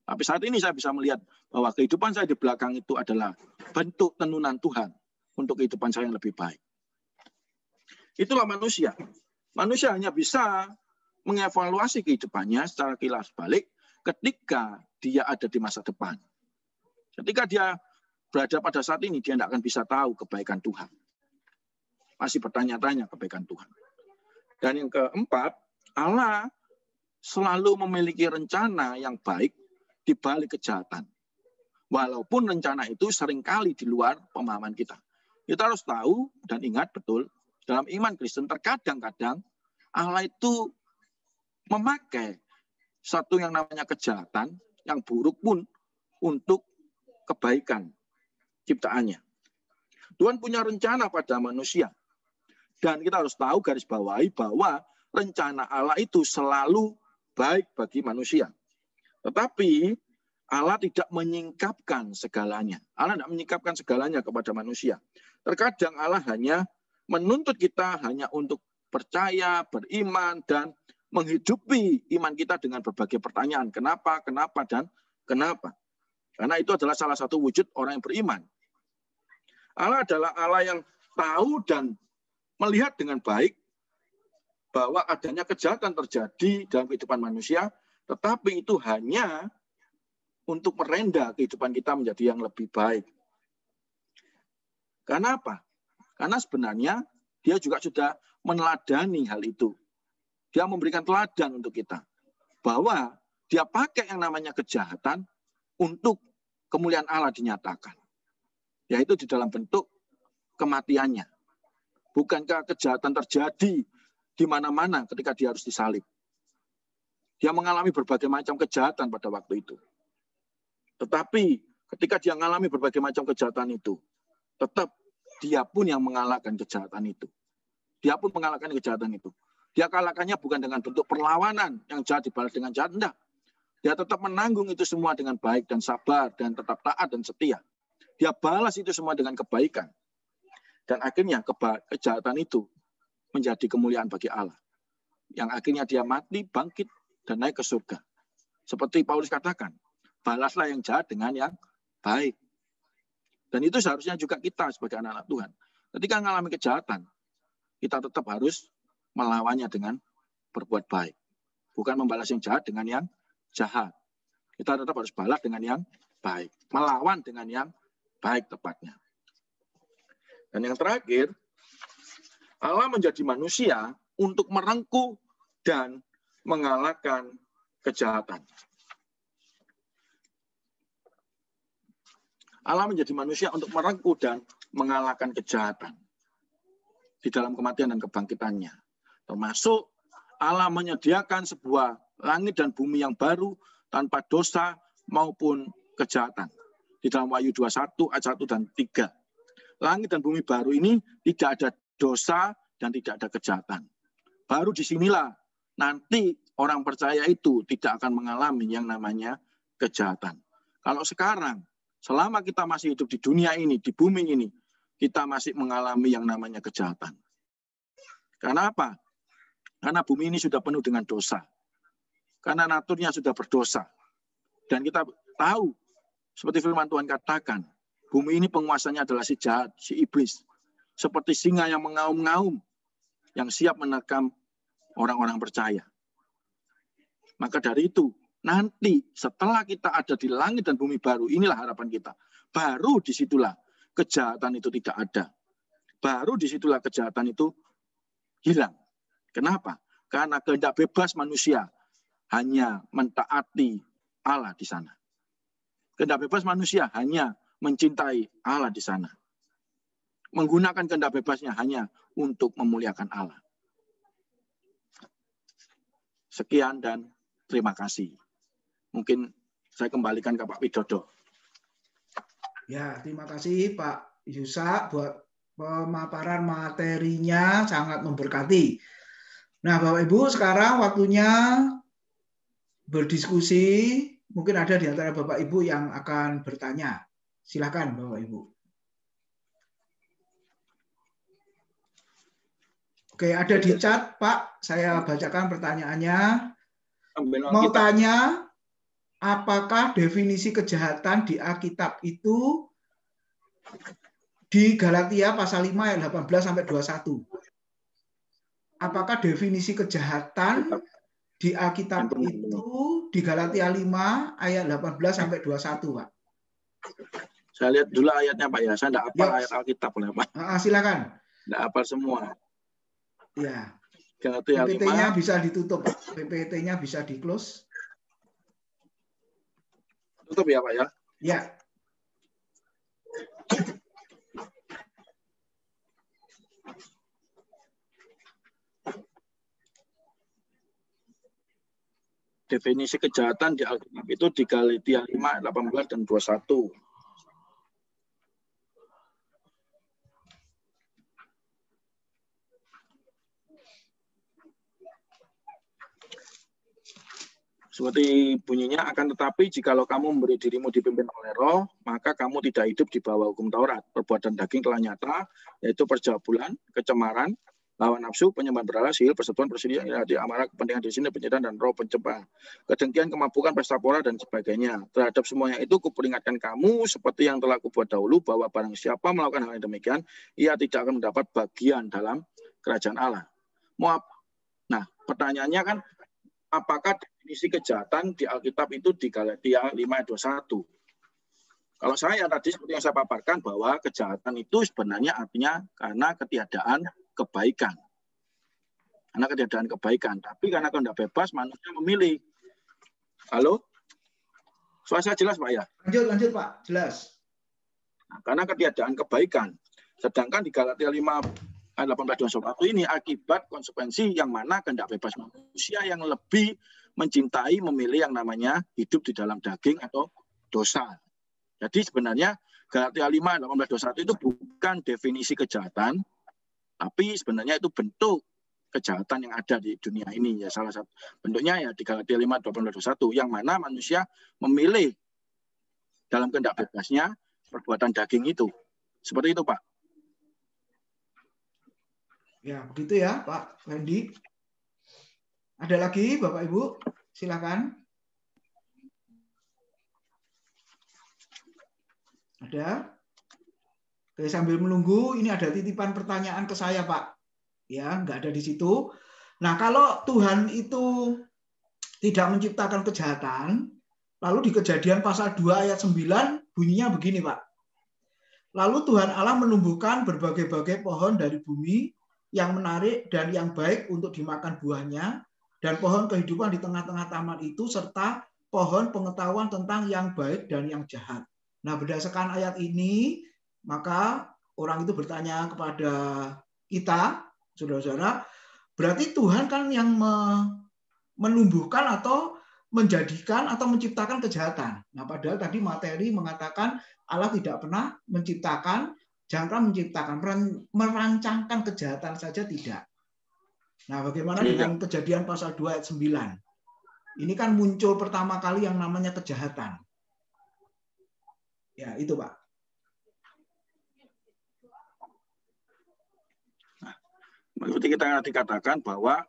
[SPEAKER 3] Tapi saat ini saya bisa melihat bahwa kehidupan saya di belakang itu adalah bentuk tenunan Tuhan untuk kehidupan saya yang lebih baik. Itulah manusia. Manusia hanya bisa mengevaluasi kehidupannya secara kilas balik ketika dia ada di masa depan. Ketika dia berada pada saat ini, dia tidak akan bisa tahu kebaikan Tuhan. Masih bertanya-tanya kebaikan Tuhan. Dan yang keempat, Allah selalu memiliki rencana yang baik di balik kejahatan. Walaupun rencana itu seringkali di luar pemahaman kita. Kita harus tahu dan ingat betul, dalam iman Kristen terkadang-kadang Allah itu memakai satu yang namanya kejahatan, yang buruk pun untuk kebaikan ciptaannya. Tuhan punya rencana pada manusia. Dan kita harus tahu garis bawahi bahwa rencana Allah itu selalu baik bagi manusia. Tetapi Allah tidak menyingkapkan segalanya. Allah tidak menyingkapkan segalanya kepada manusia. Terkadang Allah hanya menuntut kita hanya untuk percaya, beriman, dan menghidupi iman kita dengan berbagai pertanyaan. Kenapa, dan kenapa. Karena itu adalah salah satu wujud orang yang beriman. Allah adalah Allah yang tahu dan melihat dengan baik bahwa adanya kejahatan terjadi dalam kehidupan manusia, tetapi itu hanya untuk merenda kehidupan kita menjadi yang lebih baik. Karena apa? Karena sebenarnya dia juga sudah meneladani hal itu. Dia memberikan teladan untuk kita. Bahwa dia pakai yang namanya kejahatan untuk kemuliaan Allah dinyatakan. Yaitu di dalam bentuk kematiannya. Bukankah kejahatan terjadi di mana-mana ketika dia harus disalib? Dia mengalami berbagai macam kejahatan pada waktu itu. Tetapi ketika dia mengalami berbagai macam kejahatan itu, tetap dia pun yang mengalahkan kejahatan itu. Dia pun mengalahkan kejahatan itu. Dia kalahkannya bukan dengan bentuk perlawanan yang jahat dibalas dengan jahat, enggak. Dia tetap menanggung itu semua dengan baik dan sabar dan tetap taat dan setia. Dia balas itu semua dengan kebaikan. Dan akhirnya kejahatan itu menjadi kemuliaan bagi Allah. Yang akhirnya dia mati, bangkit, dan naik ke surga. Seperti Paulus katakan, balaslah yang jahat dengan yang baik. Dan itu seharusnya juga kita sebagai anak-anak Tuhan. Ketika mengalami kejahatan, kita tetap harus melawannya dengan berbuat baik. Bukan membalas yang jahat dengan yang jahat. Kita tetap harus balas dengan yang baik. Melawan dengan yang baik tepatnya. Dan yang terakhir, Allah menjadi manusia untuk merengkuh dan mengalahkan kejahatan. Allah menjadi manusia untuk merengkuh dan mengalahkan kejahatan di dalam kematian dan kebangkitannya. Termasuk Allah menyediakan sebuah langit dan bumi yang baru tanpa dosa maupun kejahatan. Di dalam Wahyu 21 ayat 1 dan 3. Langit dan bumi baru ini tidak ada dosa dan tidak ada kejahatan. Baru disinilah nanti orang percaya itu tidak akan mengalami yang namanya kejahatan. Kalau sekarang, selama kita masih hidup di dunia ini, di bumi ini, kita masih mengalami yang namanya kejahatan. Karena apa? Karena bumi ini sudah penuh dengan dosa. Karena naturnya sudah berdosa. Dan kita tahu, seperti firman Tuhan katakan, bumi ini penguasanya adalah si jahat, si iblis. Seperti singa yang mengaum-ngaum, yang siap menerkam orang-orang percaya. Maka dari itu, nanti setelah kita ada di langit dan bumi baru, inilah harapan kita. Baru disitulah kejahatan itu tidak ada. Baru disitulah kejahatan itu hilang. Kenapa? Karena kehendak bebas manusia hanya mentaati Allah di sana. Kehendak bebas manusia hanya mencintai Allah di sana. Menggunakan kehendak bebasnya hanya untuk memuliakan Allah. Sekian dan terima kasih. Mungkin saya kembalikan ke Pak Widodo.
[SPEAKER 2] Ya, terima kasih Pak Yusak buat pemaparan materinya, sangat memberkati. Nah, Bapak Ibu, sekarang waktunya berdiskusi. Mungkin ada di antara Bapak Ibu yang akan bertanya. Silakan Bapak Ibu. Oke, ada di chat, Pak. Saya bacakan pertanyaannya. Mau tanya, apakah definisi kejahatan di Alkitab itu di Galatia pasal 5 ayat 18 sampai 21? Apakah definisi kejahatan di Alkitab itu di Galatia 5 ayat 18 sampai 21, Pak?
[SPEAKER 3] Saya lihat dulu ayatnya, Pak ya. Saya tidak hafal ayat Alkitab, Pak.
[SPEAKER 2] Silakan.
[SPEAKER 3] Tidak hafal semua.
[SPEAKER 2] Ya.
[SPEAKER 3] Galatia 5.
[SPEAKER 2] PPT-nya bisa ditutup, Pak. PPT-nya bisa di-close.
[SPEAKER 3] Tutup ya, Pak ya?
[SPEAKER 2] Ya.
[SPEAKER 3] Definisi kejahatan di Alkitab itu di Galatia 5, 18 dan 21. Seperti bunyinya, akan tetapi jikalau kamu memberi dirimu dipimpin oleh Roh, maka kamu tidak hidup di bawah hukum Taurat. Perbuatan daging telah nyata, yaitu perjabulan, kecemaran, lawan nafsu, penyembahan berhala, sihir, persekutuan, perselisihan, iri, amarah, kepentingan di sini, penyedaan, dan roh pencembah, kedengkian, kemabukan, pesta pora, dan sebagainya. Terhadap semuanya itu kuperingatkan kamu, seperti yang telah kubuat dahulu, bahwa barang siapa melakukan hal yang demikian, ia tidak akan mendapat bagian dalam kerajaan Allah. Nah, pertanyaannya kan, apakah definisi kejahatan di Alkitab itu di Galatia 5 ayat 21? Kalau saya tadi seperti yang saya paparkan bahwa kejahatan itu sebenarnya artinya karena ketiadaan kebaikan. Karena ketiadaan kebaikan. Tapi karena kehendak bebas manusia memilih. Halo? Suara saya jelas, Pak ya?
[SPEAKER 2] Lanjut Pak, jelas.
[SPEAKER 3] Nah, karena ketiadaan kebaikan. Sedangkan di Galatia 5 ayat 18-21 ini akibat konsekuensi yang mana kehendak bebas manusia yang lebih mencintai, memilih yang namanya hidup di dalam daging atau dosa. Jadi sebenarnya Galatia 5 ayat 18-21 itu bukan definisi kejahatan, tapi sebenarnya itu bentuk kejahatan yang ada di dunia ini. Ya salah satu bentuknya ya di Galatia 5:18-21 yang mana manusia memilih dalam kehendak bebasnya perbuatan daging itu. Seperti itu, Pak.
[SPEAKER 2] Ya, begitu ya, Pak Wendy. Ada lagi, Bapak Ibu? Silakan. Ada? Oke, sambil menunggu, ini ada titipan pertanyaan ke saya, Pak. Ya, nggak ada di situ. Nah, kalau Tuhan itu tidak menciptakan kejahatan, lalu di Kejadian pasal 2 ayat 9 bunyinya begini, Pak. Lalu Tuhan Allah menumbuhkan berbagai-bagai pohon dari bumi yang menarik dan yang baik untuk dimakan buahnya, dan pohon kehidupan di tengah-tengah taman itu, serta pohon pengetahuan tentang yang baik dan yang jahat. Nah, berdasarkan ayat ini, maka orang itu bertanya kepada kita, saudara-saudara, berarti Tuhan kan yang menumbuhkan atau menjadikan atau menciptakan kejahatan. Nah, padahal tadi materi mengatakan Allah tidak pernah menciptakan, jangan menciptakan, merancangkan kejahatan saja tidak. Nah, bagaimana dengan Kejadian pasal 2 ayat 9? Ini kan muncul pertama kali yang namanya kejahatan. Ya, itu, Pak.
[SPEAKER 3] Nah, seperti kita nanti katakan bahwa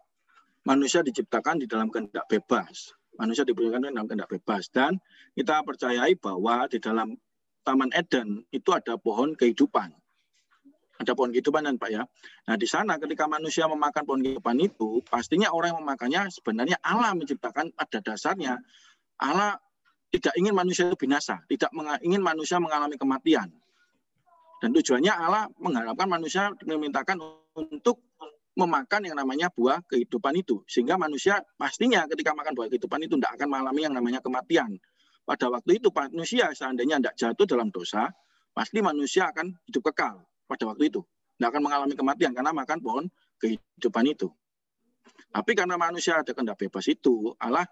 [SPEAKER 3] manusia diciptakan di dalam kehendak bebas. Manusia diberikan dalam kehendak bebas. Dan kita percayai bahwa di dalam Taman Eden itu ada pohon kehidupan. Ada pohon kehidupan kan, Pak ya. Nah, di sana ketika manusia memakan pohon kehidupan itu, pastinya orang yang memakannya sebenarnya Allah menciptakan pada dasarnya. Allah tidak ingin manusia itu binasa, tidak ingin manusia mengalami kematian. Dan tujuannya Allah mengharapkan manusia memintakan untuk memakan yang namanya buah kehidupan itu. Sehingga manusia pastinya ketika makan buah kehidupan itu tidak akan mengalami yang namanya kematian. Pada waktu itu manusia seandainya tidak jatuh dalam dosa, pasti manusia akan hidup kekal pada waktu itu. Tidak akan mengalami kematian karena makan pohon kehidupan itu. Tapi karena manusia ada kehendak bebas itu, Allah,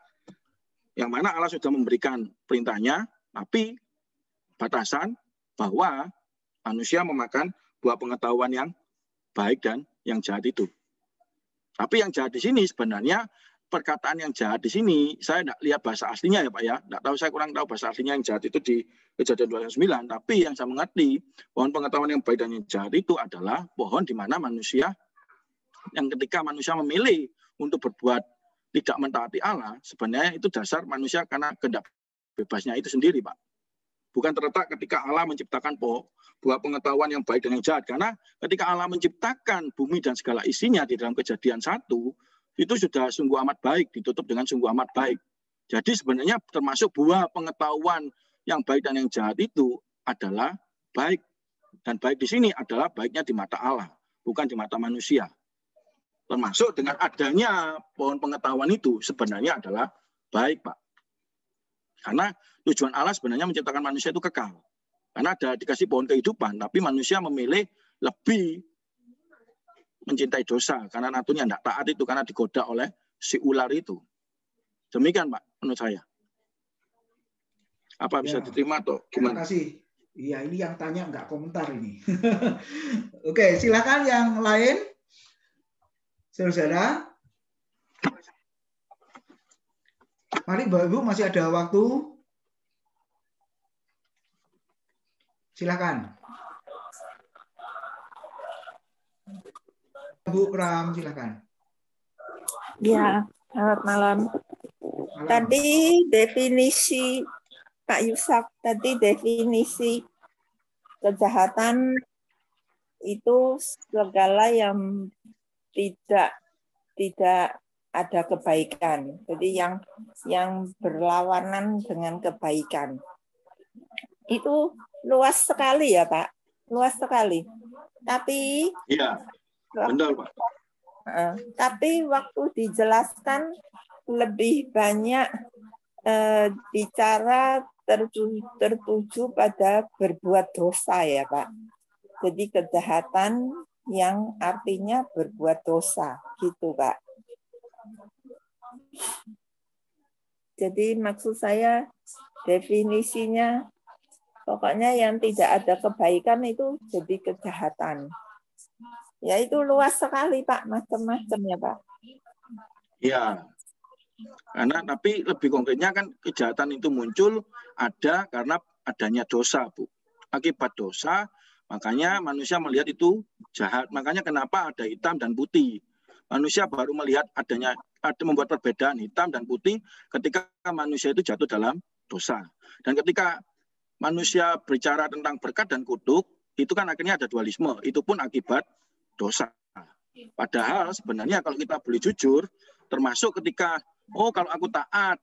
[SPEAKER 3] yang mana Allah sudah memberikan perintahnya, tapi batasan bahwa manusia memakan buah pengetahuan yang baik dan yang jahat itu. Tapi yang jahat di sini sebenarnya perkataan yang jahat di sini, saya tidak lihat bahasa aslinya ya Pak ya. Tidak tahu, saya kurang tahu bahasa aslinya yang jahat itu di Kejadian 29. Tapi yang saya mengerti, pohon pengetahuan yang baik dan yang jahat itu adalah pohon di mana manusia, yang ketika manusia memilih untuk berbuat tidak mentaati Allah, sebenarnya itu dasar manusia karena kehendak bebasnya itu sendiri, Pak. Bukan terletak ketika Allah menciptakan buah pengetahuan yang baik dan yang jahat. Karena ketika Allah menciptakan bumi dan segala isinya di dalam Kejadian 1, itu sudah sungguh amat baik, ditutup dengan sungguh amat baik. Jadi sebenarnya termasuk buah pengetahuan yang baik dan yang jahat itu adalah baik. Dan baik di sini adalah baiknya di mata Allah, bukan di mata manusia. Termasuk dengan adanya pohon pengetahuan itu sebenarnya adalah baik, Pak. Karena tujuan Allah sebenarnya menciptakan manusia itu kekal. Karena ada dikasih pohon kehidupan, tapi manusia memilih lebih mencintai dosa. Karena natunya tidak taat itu, karena digoda oleh si ular itu. Demikian, Pak, menurut saya. Apa bisa diterima atau gimana?
[SPEAKER 2] Terima kasih. Iya, ini yang tanya nggak komentar ini. Oke, silakan yang lain. Saudara. Mari Bapak Ibu, masih ada waktu. Silakan. Bu Pram, silakan.
[SPEAKER 4] Ya, selamat malam. Tadi definisi Pak Yusak, tadi definisi kejahatan itu segala yang tidak ada kebaikan. Jadi yang berlawanan dengan kebaikan. Itu luas sekali ya, Pak. Luas sekali. Tapi
[SPEAKER 3] iya, benar, Pak.
[SPEAKER 4] Tapi waktu dijelaskan lebih banyak bicara tertuju pada berbuat dosa ya Pak. Jadi kejahatan yang artinya berbuat dosa gitu Pak. Jadi maksud saya definisinya pokoknya yang tidak ada kebaikan itu jadi kejahatan. Ya itu luas sekali Pak, macam-macam ya Pak.
[SPEAKER 3] Ya, karena tapi lebih konkretnya kan kejahatan itu muncul ada karena adanya dosa, Bu. Akibat dosa, makanya manusia melihat itu jahat. Makanya kenapa ada hitam dan putih. Manusia baru melihat membuat perbedaan hitam dan putih ketika manusia itu jatuh dalam dosa. Dan ketika manusia bicara tentang berkat dan kutuk, itu kan akhirnya ada dualisme. Itu pun akibat dosa. Padahal sebenarnya kalau kita boleh jujur, termasuk ketika, kalau aku taat,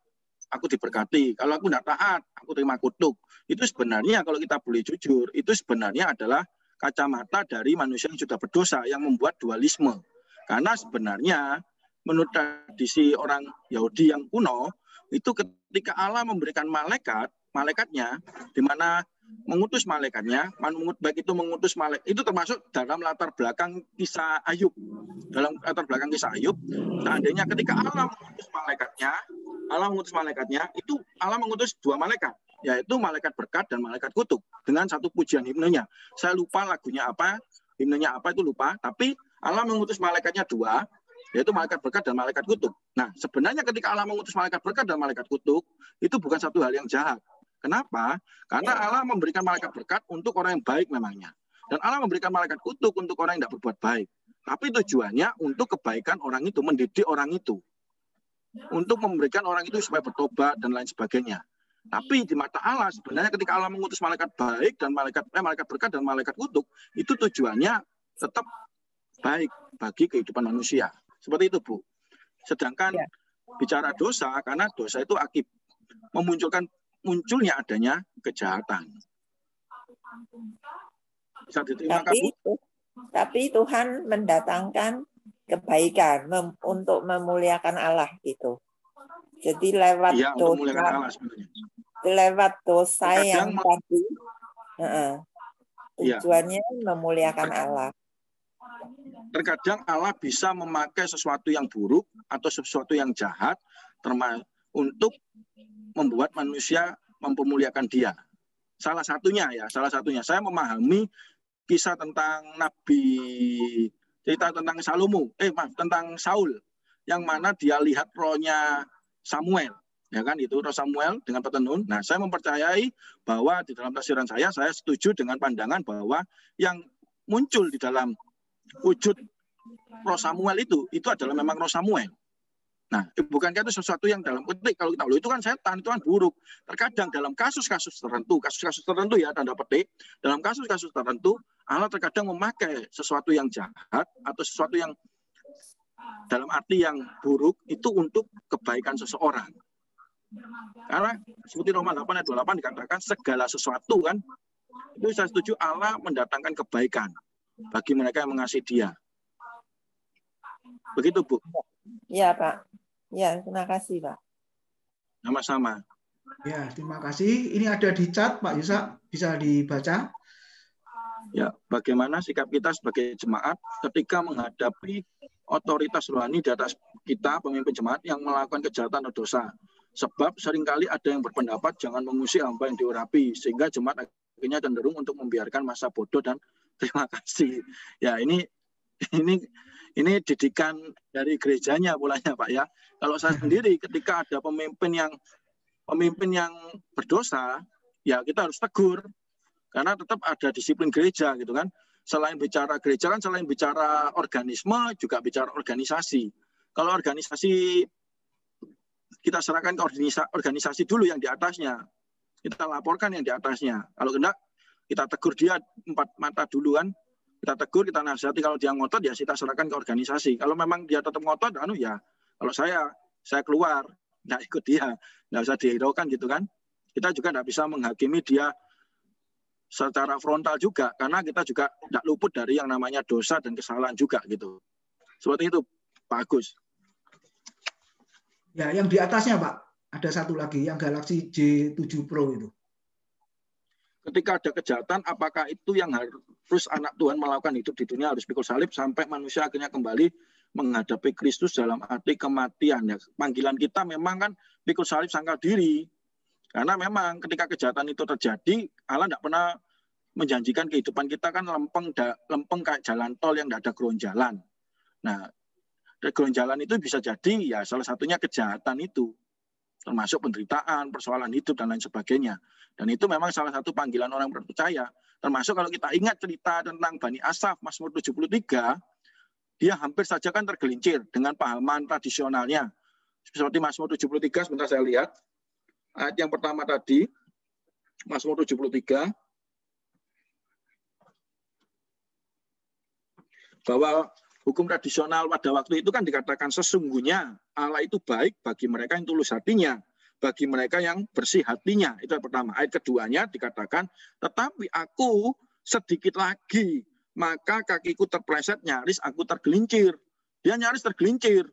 [SPEAKER 3] aku diberkati. Kalau aku tidak taat, aku terima kutuk. Itu sebenarnya kalau kita boleh jujur, itu sebenarnya adalah kacamata dari manusia yang sudah berdosa, yang membuat dualisme. Karena sebenarnya menurut tradisi orang Yahudi yang kuno, itu ketika Allah memberikan malaikatnya, di mana mengutus malaikatnya, baik itu mengutus malaikat, itu termasuk dalam latar belakang kisah Ayub. Dalam latar belakang kisah Ayub, seandainya ketika Allah mengutus malaikatnya, itu Allah mengutus dua malaikat, yaitu malaikat berkat dan malaikat kutuk, dengan satu pujian himnenya. Saya lupa lagunya apa, himnenya apa itu lupa, tapi Allah mengutus malaikatnya dua, yaitu malaikat berkat dan malaikat kutuk. Nah, sebenarnya ketika Allah mengutus malaikat berkat dan malaikat kutuk, itu bukan satu hal yang jahat. Kenapa? Karena Allah memberikan malaikat berkat untuk orang yang baik memangnya. Dan Allah memberikan malaikat kutuk untuk orang yang tidak berbuat baik. Tapi tujuannya untuk kebaikan orang itu, mendidik orang itu. Untuk memberikan orang itu supaya bertobat dan lain sebagainya. Tapi di mata Allah, sebenarnya ketika Allah mengutus malaikat baik dan malaikat berkat dan malaikat kutuk, itu tujuannya tetap baik bagi kehidupan manusia. Seperti itu, Bu. Sedangkan bicara dosa, karena dosa itu munculnya adanya kejahatan. Bisa diterima, Bu?
[SPEAKER 4] Tapi Tuhan mendatangkan kebaikan untuk memuliakan Allah gitu. Jadi lewat dosa yang tadi tujuannya memuliakan Allah.
[SPEAKER 3] Terkadang Allah bisa memakai sesuatu yang buruk atau sesuatu yang jahat untuk membuat manusia mempermuliakan Dia. Salah satunya saya memahami kisah tentang cerita tentang tentang Saul, yang mana dia lihat rohnya Samuel, ya kan, itu roh Samuel dengan petenun. Nah, saya mempercayai bahwa di dalam tafsiran saya setuju dengan pandangan bahwa yang muncul di dalam wujud roh Samuel itu adalah memang roh Samuel. Nah, bukankah itu sesuatu yang dalam petik, kalau kita tahu itu kan setan, itu kan buruk. Terkadang dalam kasus-kasus tertentu ya, tanda petik, dalam kasus-kasus tertentu, Allah terkadang memakai sesuatu yang jahat atau sesuatu yang dalam arti yang buruk itu untuk kebaikan seseorang. Karena seperti Roma 8 ayat 28 dikatakan segala sesuatu kan, itu saya setuju Allah mendatangkan kebaikan bagi mereka yang mengasihi Dia. Begitu, Bu.
[SPEAKER 4] Ya, Pak. Ya, terima kasih, Pak.
[SPEAKER 3] Sama-sama.
[SPEAKER 2] Ya, terima kasih. Ini ada di chat, Pak Yusak, bisa dibaca.
[SPEAKER 3] Ya, bagaimana sikap kita sebagai jemaat ketika menghadapi otoritas rohani di atas kita, pemimpin jemaat yang melakukan kejahatan atau dosa. Sebab seringkali ada yang berpendapat jangan mengusik hamba yang diurapi, sehingga jemaat akhirnya cenderung untuk membiarkan masa bodoh dan terima kasih. Ya, ini didikan dari gerejanya mulanya, Pak ya. Kalau saya sendiri ketika ada pemimpin yang berdosa, ya kita harus tegur. Karena tetap ada disiplin gereja gitu kan. Selain bicara gereja kan selain bicara organisme juga bicara organisasi. Kalau organisasi kita serahkan ke organisasi dulu yang di atasnya. Kita laporkan yang di atasnya. Kalau enggak kita tegur dia 4 mata dulu kan. Kita tegur, kita nasihati. Kalau dia ngotot ya kita serahkan ke organisasi. Kalau memang dia tetap ngotot, ya. Kalau saya keluar, nggak ikut dia, nggak usah dihiraukan gitu kan. Kita juga nggak bisa menghakimi dia secara frontal juga, karena kita juga tidak luput dari yang namanya dosa dan kesalahan juga gitu. Seperti itu, Pak Agus.
[SPEAKER 2] Ya, yang di atasnya, Pak, ada satu lagi yang Galaxy J7 Pro itu.
[SPEAKER 3] Ketika ada kejahatan, apakah itu yang harus anak Tuhan melakukan hidup di dunia harus pikul salib sampai manusia akhirnya kembali menghadapi Kristus dalam arti kematian? Ya, panggilan kita memang kan pikul salib sangkal diri. Karena memang ketika kejahatan itu terjadi, Allah tidak pernah menjanjikan kehidupan kita kan lempeng kayak jalan tol yang tidak ada geronjalan. Nah, geronjalan itu bisa jadi ya salah satunya kejahatan itu, termasuk penderitaan, persoalan hidup dan lain sebagainya. Dan itu memang salah satu panggilan orang percaya. Termasuk kalau kita ingat cerita tentang Bani Asaf, Mazmur 73, dia hampir saja kan tergelincir dengan pahaman tradisionalnya. Seperti Mazmur 73, sebentar saya lihat. Ayat yang pertama tadi, Mazmur 73, bahwa hukum tradisional pada waktu itu kan dikatakan sesungguhnya Allah itu baik bagi mereka yang tulus hatinya, bagi mereka yang bersih hatinya. Itu yang pertama. Ayat keduanya dikatakan, tetapi aku sedikit lagi, maka kakiku terpleset, nyaris aku tergelincir. Dia nyaris tergelincir.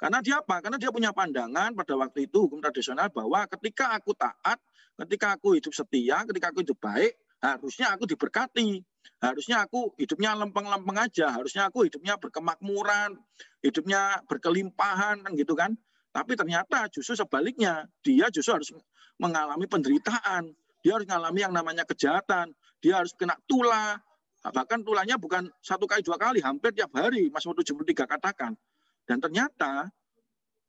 [SPEAKER 3] Karena dia apa? Karena dia punya pandangan pada waktu itu hukum tradisional bahwa ketika aku taat, ketika aku hidup setia, ketika aku hidup baik, harusnya aku diberkati. Harusnya aku hidupnya lempeng-lempeng aja. Harusnya aku hidupnya berkemakmuran, hidupnya berkelimpahan, gitu kan. Tapi ternyata justru sebaliknya. Dia justru harus mengalami penderitaan. Dia harus mengalami yang namanya kejahatan. Dia harus kena tulah. Bahkan tulahnya bukan 1 kali 2 kali, hampir tiap hari. Mazmur 73 katakan. Dan ternyata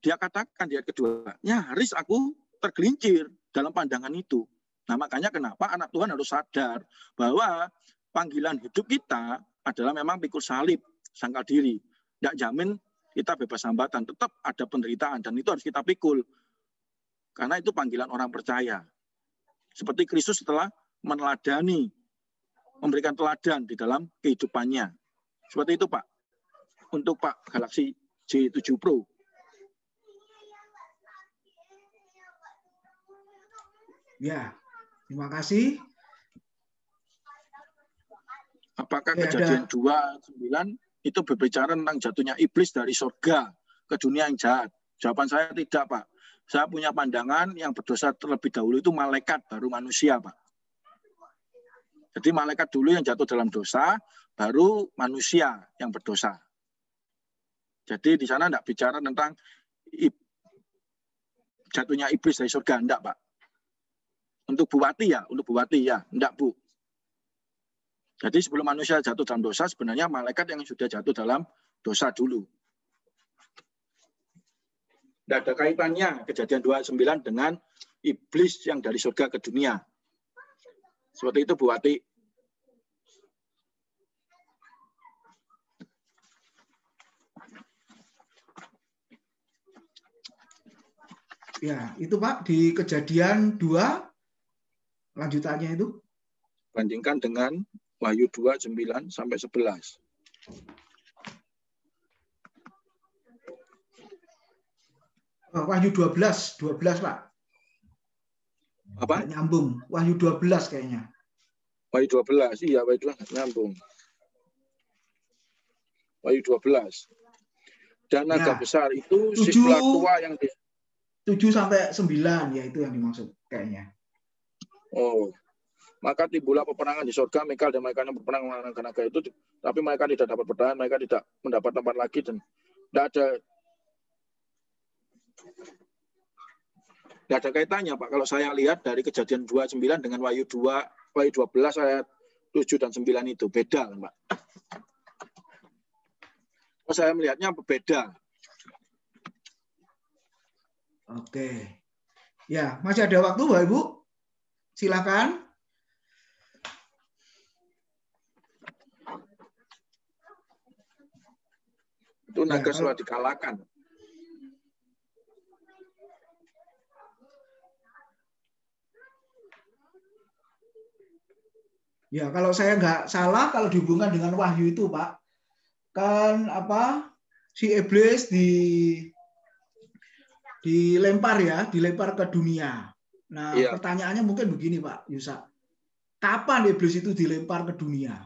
[SPEAKER 3] dia katakan di ayat kedua, nyaris aku tergelincir dalam pandangan itu. Nah makanya kenapa anak Tuhan harus sadar bahwa panggilan hidup kita adalah memang pikul salib, sangkal diri. Tidak jamin kita bebas hambatan, tetap ada penderitaan dan itu harus kita pikul. Karena itu panggilan orang percaya. Seperti Kristus setelah meneladani, memberikan teladan di dalam kehidupannya. Seperti itu Pak. Untuk Pak Galaxy J7 Pro.
[SPEAKER 2] Ya, terima kasih.
[SPEAKER 3] Apakah Kejadian 2:9 itu berbicara tentang jatuhnya iblis dari surga ke dunia yang jahat? Jawaban saya tidak, Pak. Saya punya pandangan yang berdosa terlebih dahulu itu malaikat, baru manusia, Pak. Jadi malaikat dulu yang jatuh dalam dosa, baru manusia yang berdosa. Jadi di sana tidak bicara tentang jatuhnya iblis dari surga, enggak, Pak. Untuk Buwati ya, enggak, Bu. Jadi sebelum manusia jatuh dalam dosa, sebenarnya malaikat yang sudah jatuh dalam dosa dulu. Tidak ada kaitannya Kejadian 2:9 dengan iblis yang dari surga ke dunia. Seperti itu, Bu Wati.
[SPEAKER 2] Ya, itu Pak, di Kejadian 2, lanjutannya itu.
[SPEAKER 3] Bandingkan dengan Wahyu 2:9-11.
[SPEAKER 2] Wahyu 12 Pak.
[SPEAKER 3] Apa?
[SPEAKER 2] Nggak nyambung. Wahyu 12 kayaknya.
[SPEAKER 3] Wahyu 12, iya Wahyu 12 nyambung. Wahyu 12. Dan naga besar itu si ular tua yang
[SPEAKER 2] 7-9 ya itu yang dimaksud kayaknya.
[SPEAKER 3] Oh. Maka timbullah peperangan di surga, Mikael dan mereka yang berperang melawan naga itu, tapi mereka tidak dapat bertahan, mereka tidak mendapat tempat lagi dan tidak ada kaitannya, Pak. Kalau saya lihat dari Kejadian 2:9 dengan Wahyu 12 ayat 7 dan 9 itu beda, Pak. Oh, saya melihatnya berbeda.
[SPEAKER 2] Oke. Ya, masih ada waktu, Bapak Ibu? Silakan.
[SPEAKER 3] Itu naga sudah dikalahkan.
[SPEAKER 2] Ya, kalau saya nggak salah, kalau dihubungkan dengan Wahyu itu, Pak, kan si iblis dilempar ke dunia. Nah, iya. Pertanyaannya mungkin begini, Pak Yusa. Kapan iblis itu dilempar ke dunia?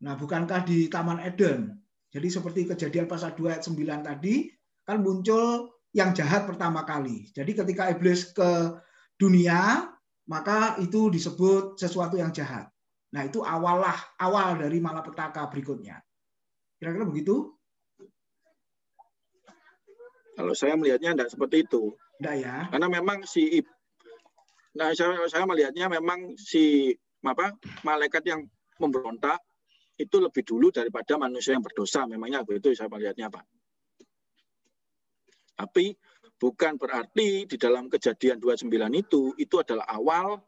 [SPEAKER 2] Nah, bukankah di Taman Eden? Jadi seperti Kejadian pasal 2 ayat 9 tadi, kan muncul yang jahat pertama kali. Jadi ketika iblis ke dunia, maka itu disebut sesuatu yang jahat. Nah, itu awal dari malapetaka berikutnya. Kira-kira begitu?
[SPEAKER 3] Kalau saya melihatnya tidak seperti itu.
[SPEAKER 2] Tidak ya?
[SPEAKER 3] Karena memang saya melihatnya memang si malaikat yang memberontak itu lebih dulu daripada manusia yang berdosa. Memangnya begitu saya melihatnya, Pak. Tapi bukan berarti di dalam Kejadian 29 itu adalah awal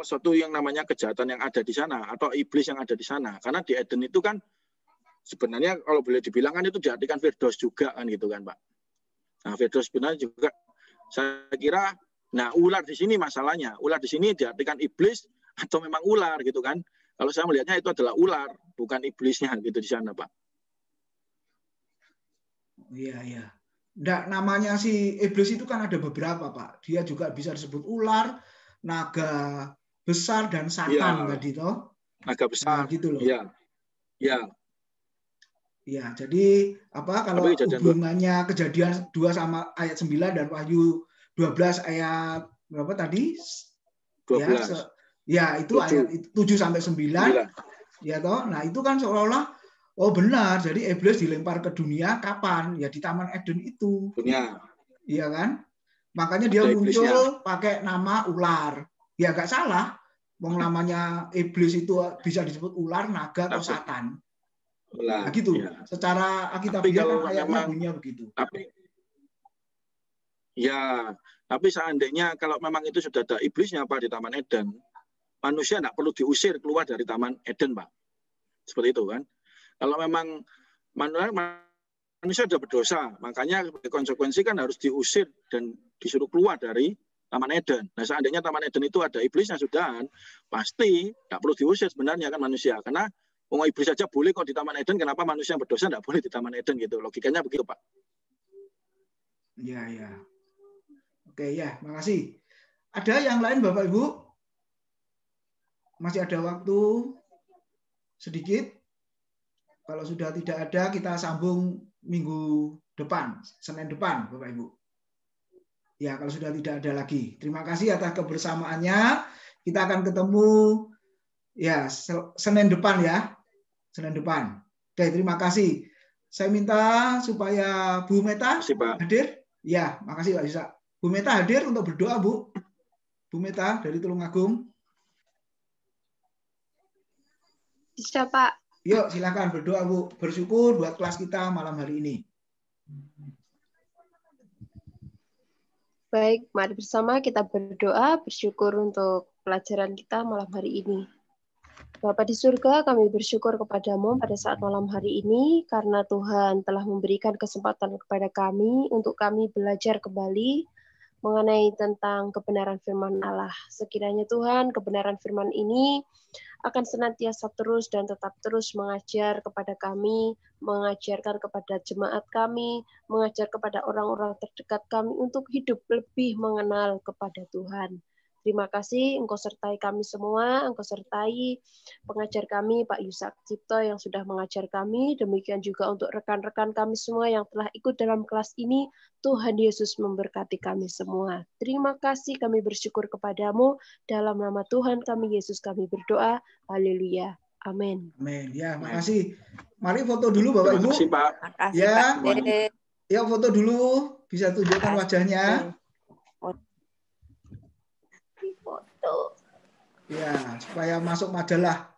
[SPEAKER 3] suatu yang namanya kejahatan yang ada di sana atau iblis yang ada di sana. Karena di Eden itu kan sebenarnya kalau boleh dibilang kan itu diartikan Firdaus juga kan gitu kan, Pak. Nah, Firdaus sebenarnya juga saya kira, nah ular di sini masalahnya. Ular di sini diartikan iblis atau memang ular gitu kan. Kalau saya melihatnya itu adalah ular, bukan iblisnya gitu di sana, Pak.
[SPEAKER 2] Iya, iya. Nggak, namanya si iblis itu kan ada beberapa, Pak. Dia juga bisa disebut ular, naga besar, dan satan tadi toh.
[SPEAKER 3] Naga besar.
[SPEAKER 2] Nah, gitu loh.
[SPEAKER 3] Iya. Iya.
[SPEAKER 2] Ya, jadi kalau hubungannya Kejadian 2 sama ayat 9 dan Wahyu 12 ayat berapa tadi?
[SPEAKER 3] 12.
[SPEAKER 2] Ya, itu 7. Ayat 7 sampai 9. Ya toh. Nah, itu kan seolah-olah oh benar, jadi iblis dilempar ke dunia kapan? Ya di Taman Eden itu.
[SPEAKER 3] Dunia.
[SPEAKER 2] Iya kan? Makanya dia muncul pakai nama ular. Ya nggak salah. Wong namanya iblis itu bisa disebut ular, naga, atau satan. Nah gitu. Ya. Secara Alkitabiah kan ayatnya bunyinya begitu.
[SPEAKER 3] Tapi seandainya kalau memang itu sudah ada iblisnya, Pak, di Taman Eden, manusia tidak perlu diusir keluar dari Taman Eden, Pak. Seperti itu kan. Kalau memang manusia sudah berdosa, makanya konsekuensi kan harus diusir dan disuruh keluar dari Taman Eden. Nah, seandainya Taman Eden itu ada iblisnya sudah, pasti tidak perlu diusir sebenarnya kan manusia. Karena iblis saja boleh kok di Taman Eden, kenapa manusia yang berdosa tidak boleh di Taman Eden gitu? Logikanya begitu, Pak.
[SPEAKER 2] Iya, iya. Oke, ya, makasih. Ada yang lain, Bapak Ibu? Masih ada waktu sedikit. Kalau sudah tidak ada, kita sambung minggu depan, Senin depan, Bapak Ibu. Ya, kalau sudah tidak ada lagi. Terima kasih atas kebersamaannya. Kita akan ketemu ya Senin depan ya. Senin depan. Oke, terima kasih. Saya minta supaya Bu Meta hadir. Ya, makasih Pak Isa. Bu Meta hadir untuk berdoa, Bu. Bu Meta dari Tulungagung.
[SPEAKER 5] Bisa, Pak.
[SPEAKER 2] Yuk, silakan berdoa, Bu. Bersyukur buat kelas kita malam hari ini.
[SPEAKER 5] Baik, mari bersama kita berdoa, bersyukur untuk pelajaran kita malam hari ini. Bapa di surga, kami bersyukur kepadamu pada saat malam hari ini, karena Tuhan telah memberikan kesempatan kepada kami untuk kami belajar kembali mengenai tentang kebenaran firman Allah. Sekiranya Tuhan, kebenaran firman ini akan senantiasa terus dan tetap terus mengajar kepada kami, mengajarkan kepada jemaat kami, mengajar kepada orang-orang terdekat kami untuk hidup lebih mengenal kepada Tuhan. Terima kasih, Engkau sertai kami semua, Engkau sertai pengajar kami, Pak Yusak Cipto yang sudah mengajar kami, demikian juga untuk rekan-rekan kami semua yang telah ikut dalam kelas ini, Tuhan Yesus memberkati kami semua. Terima kasih, kami bersyukur kepadamu, dalam nama Tuhan kami, Yesus kami berdoa, haleluya, amin.
[SPEAKER 2] Amin, ya makasih. Mari foto dulu Bapak Ibu.
[SPEAKER 3] Terima kasih, Pak.
[SPEAKER 4] Makasih,
[SPEAKER 2] ya,
[SPEAKER 4] Pak.
[SPEAKER 2] Ya foto dulu, bisa tunjukkan wajahnya.
[SPEAKER 5] Foto.
[SPEAKER 2] Ya, supaya masuk majalah.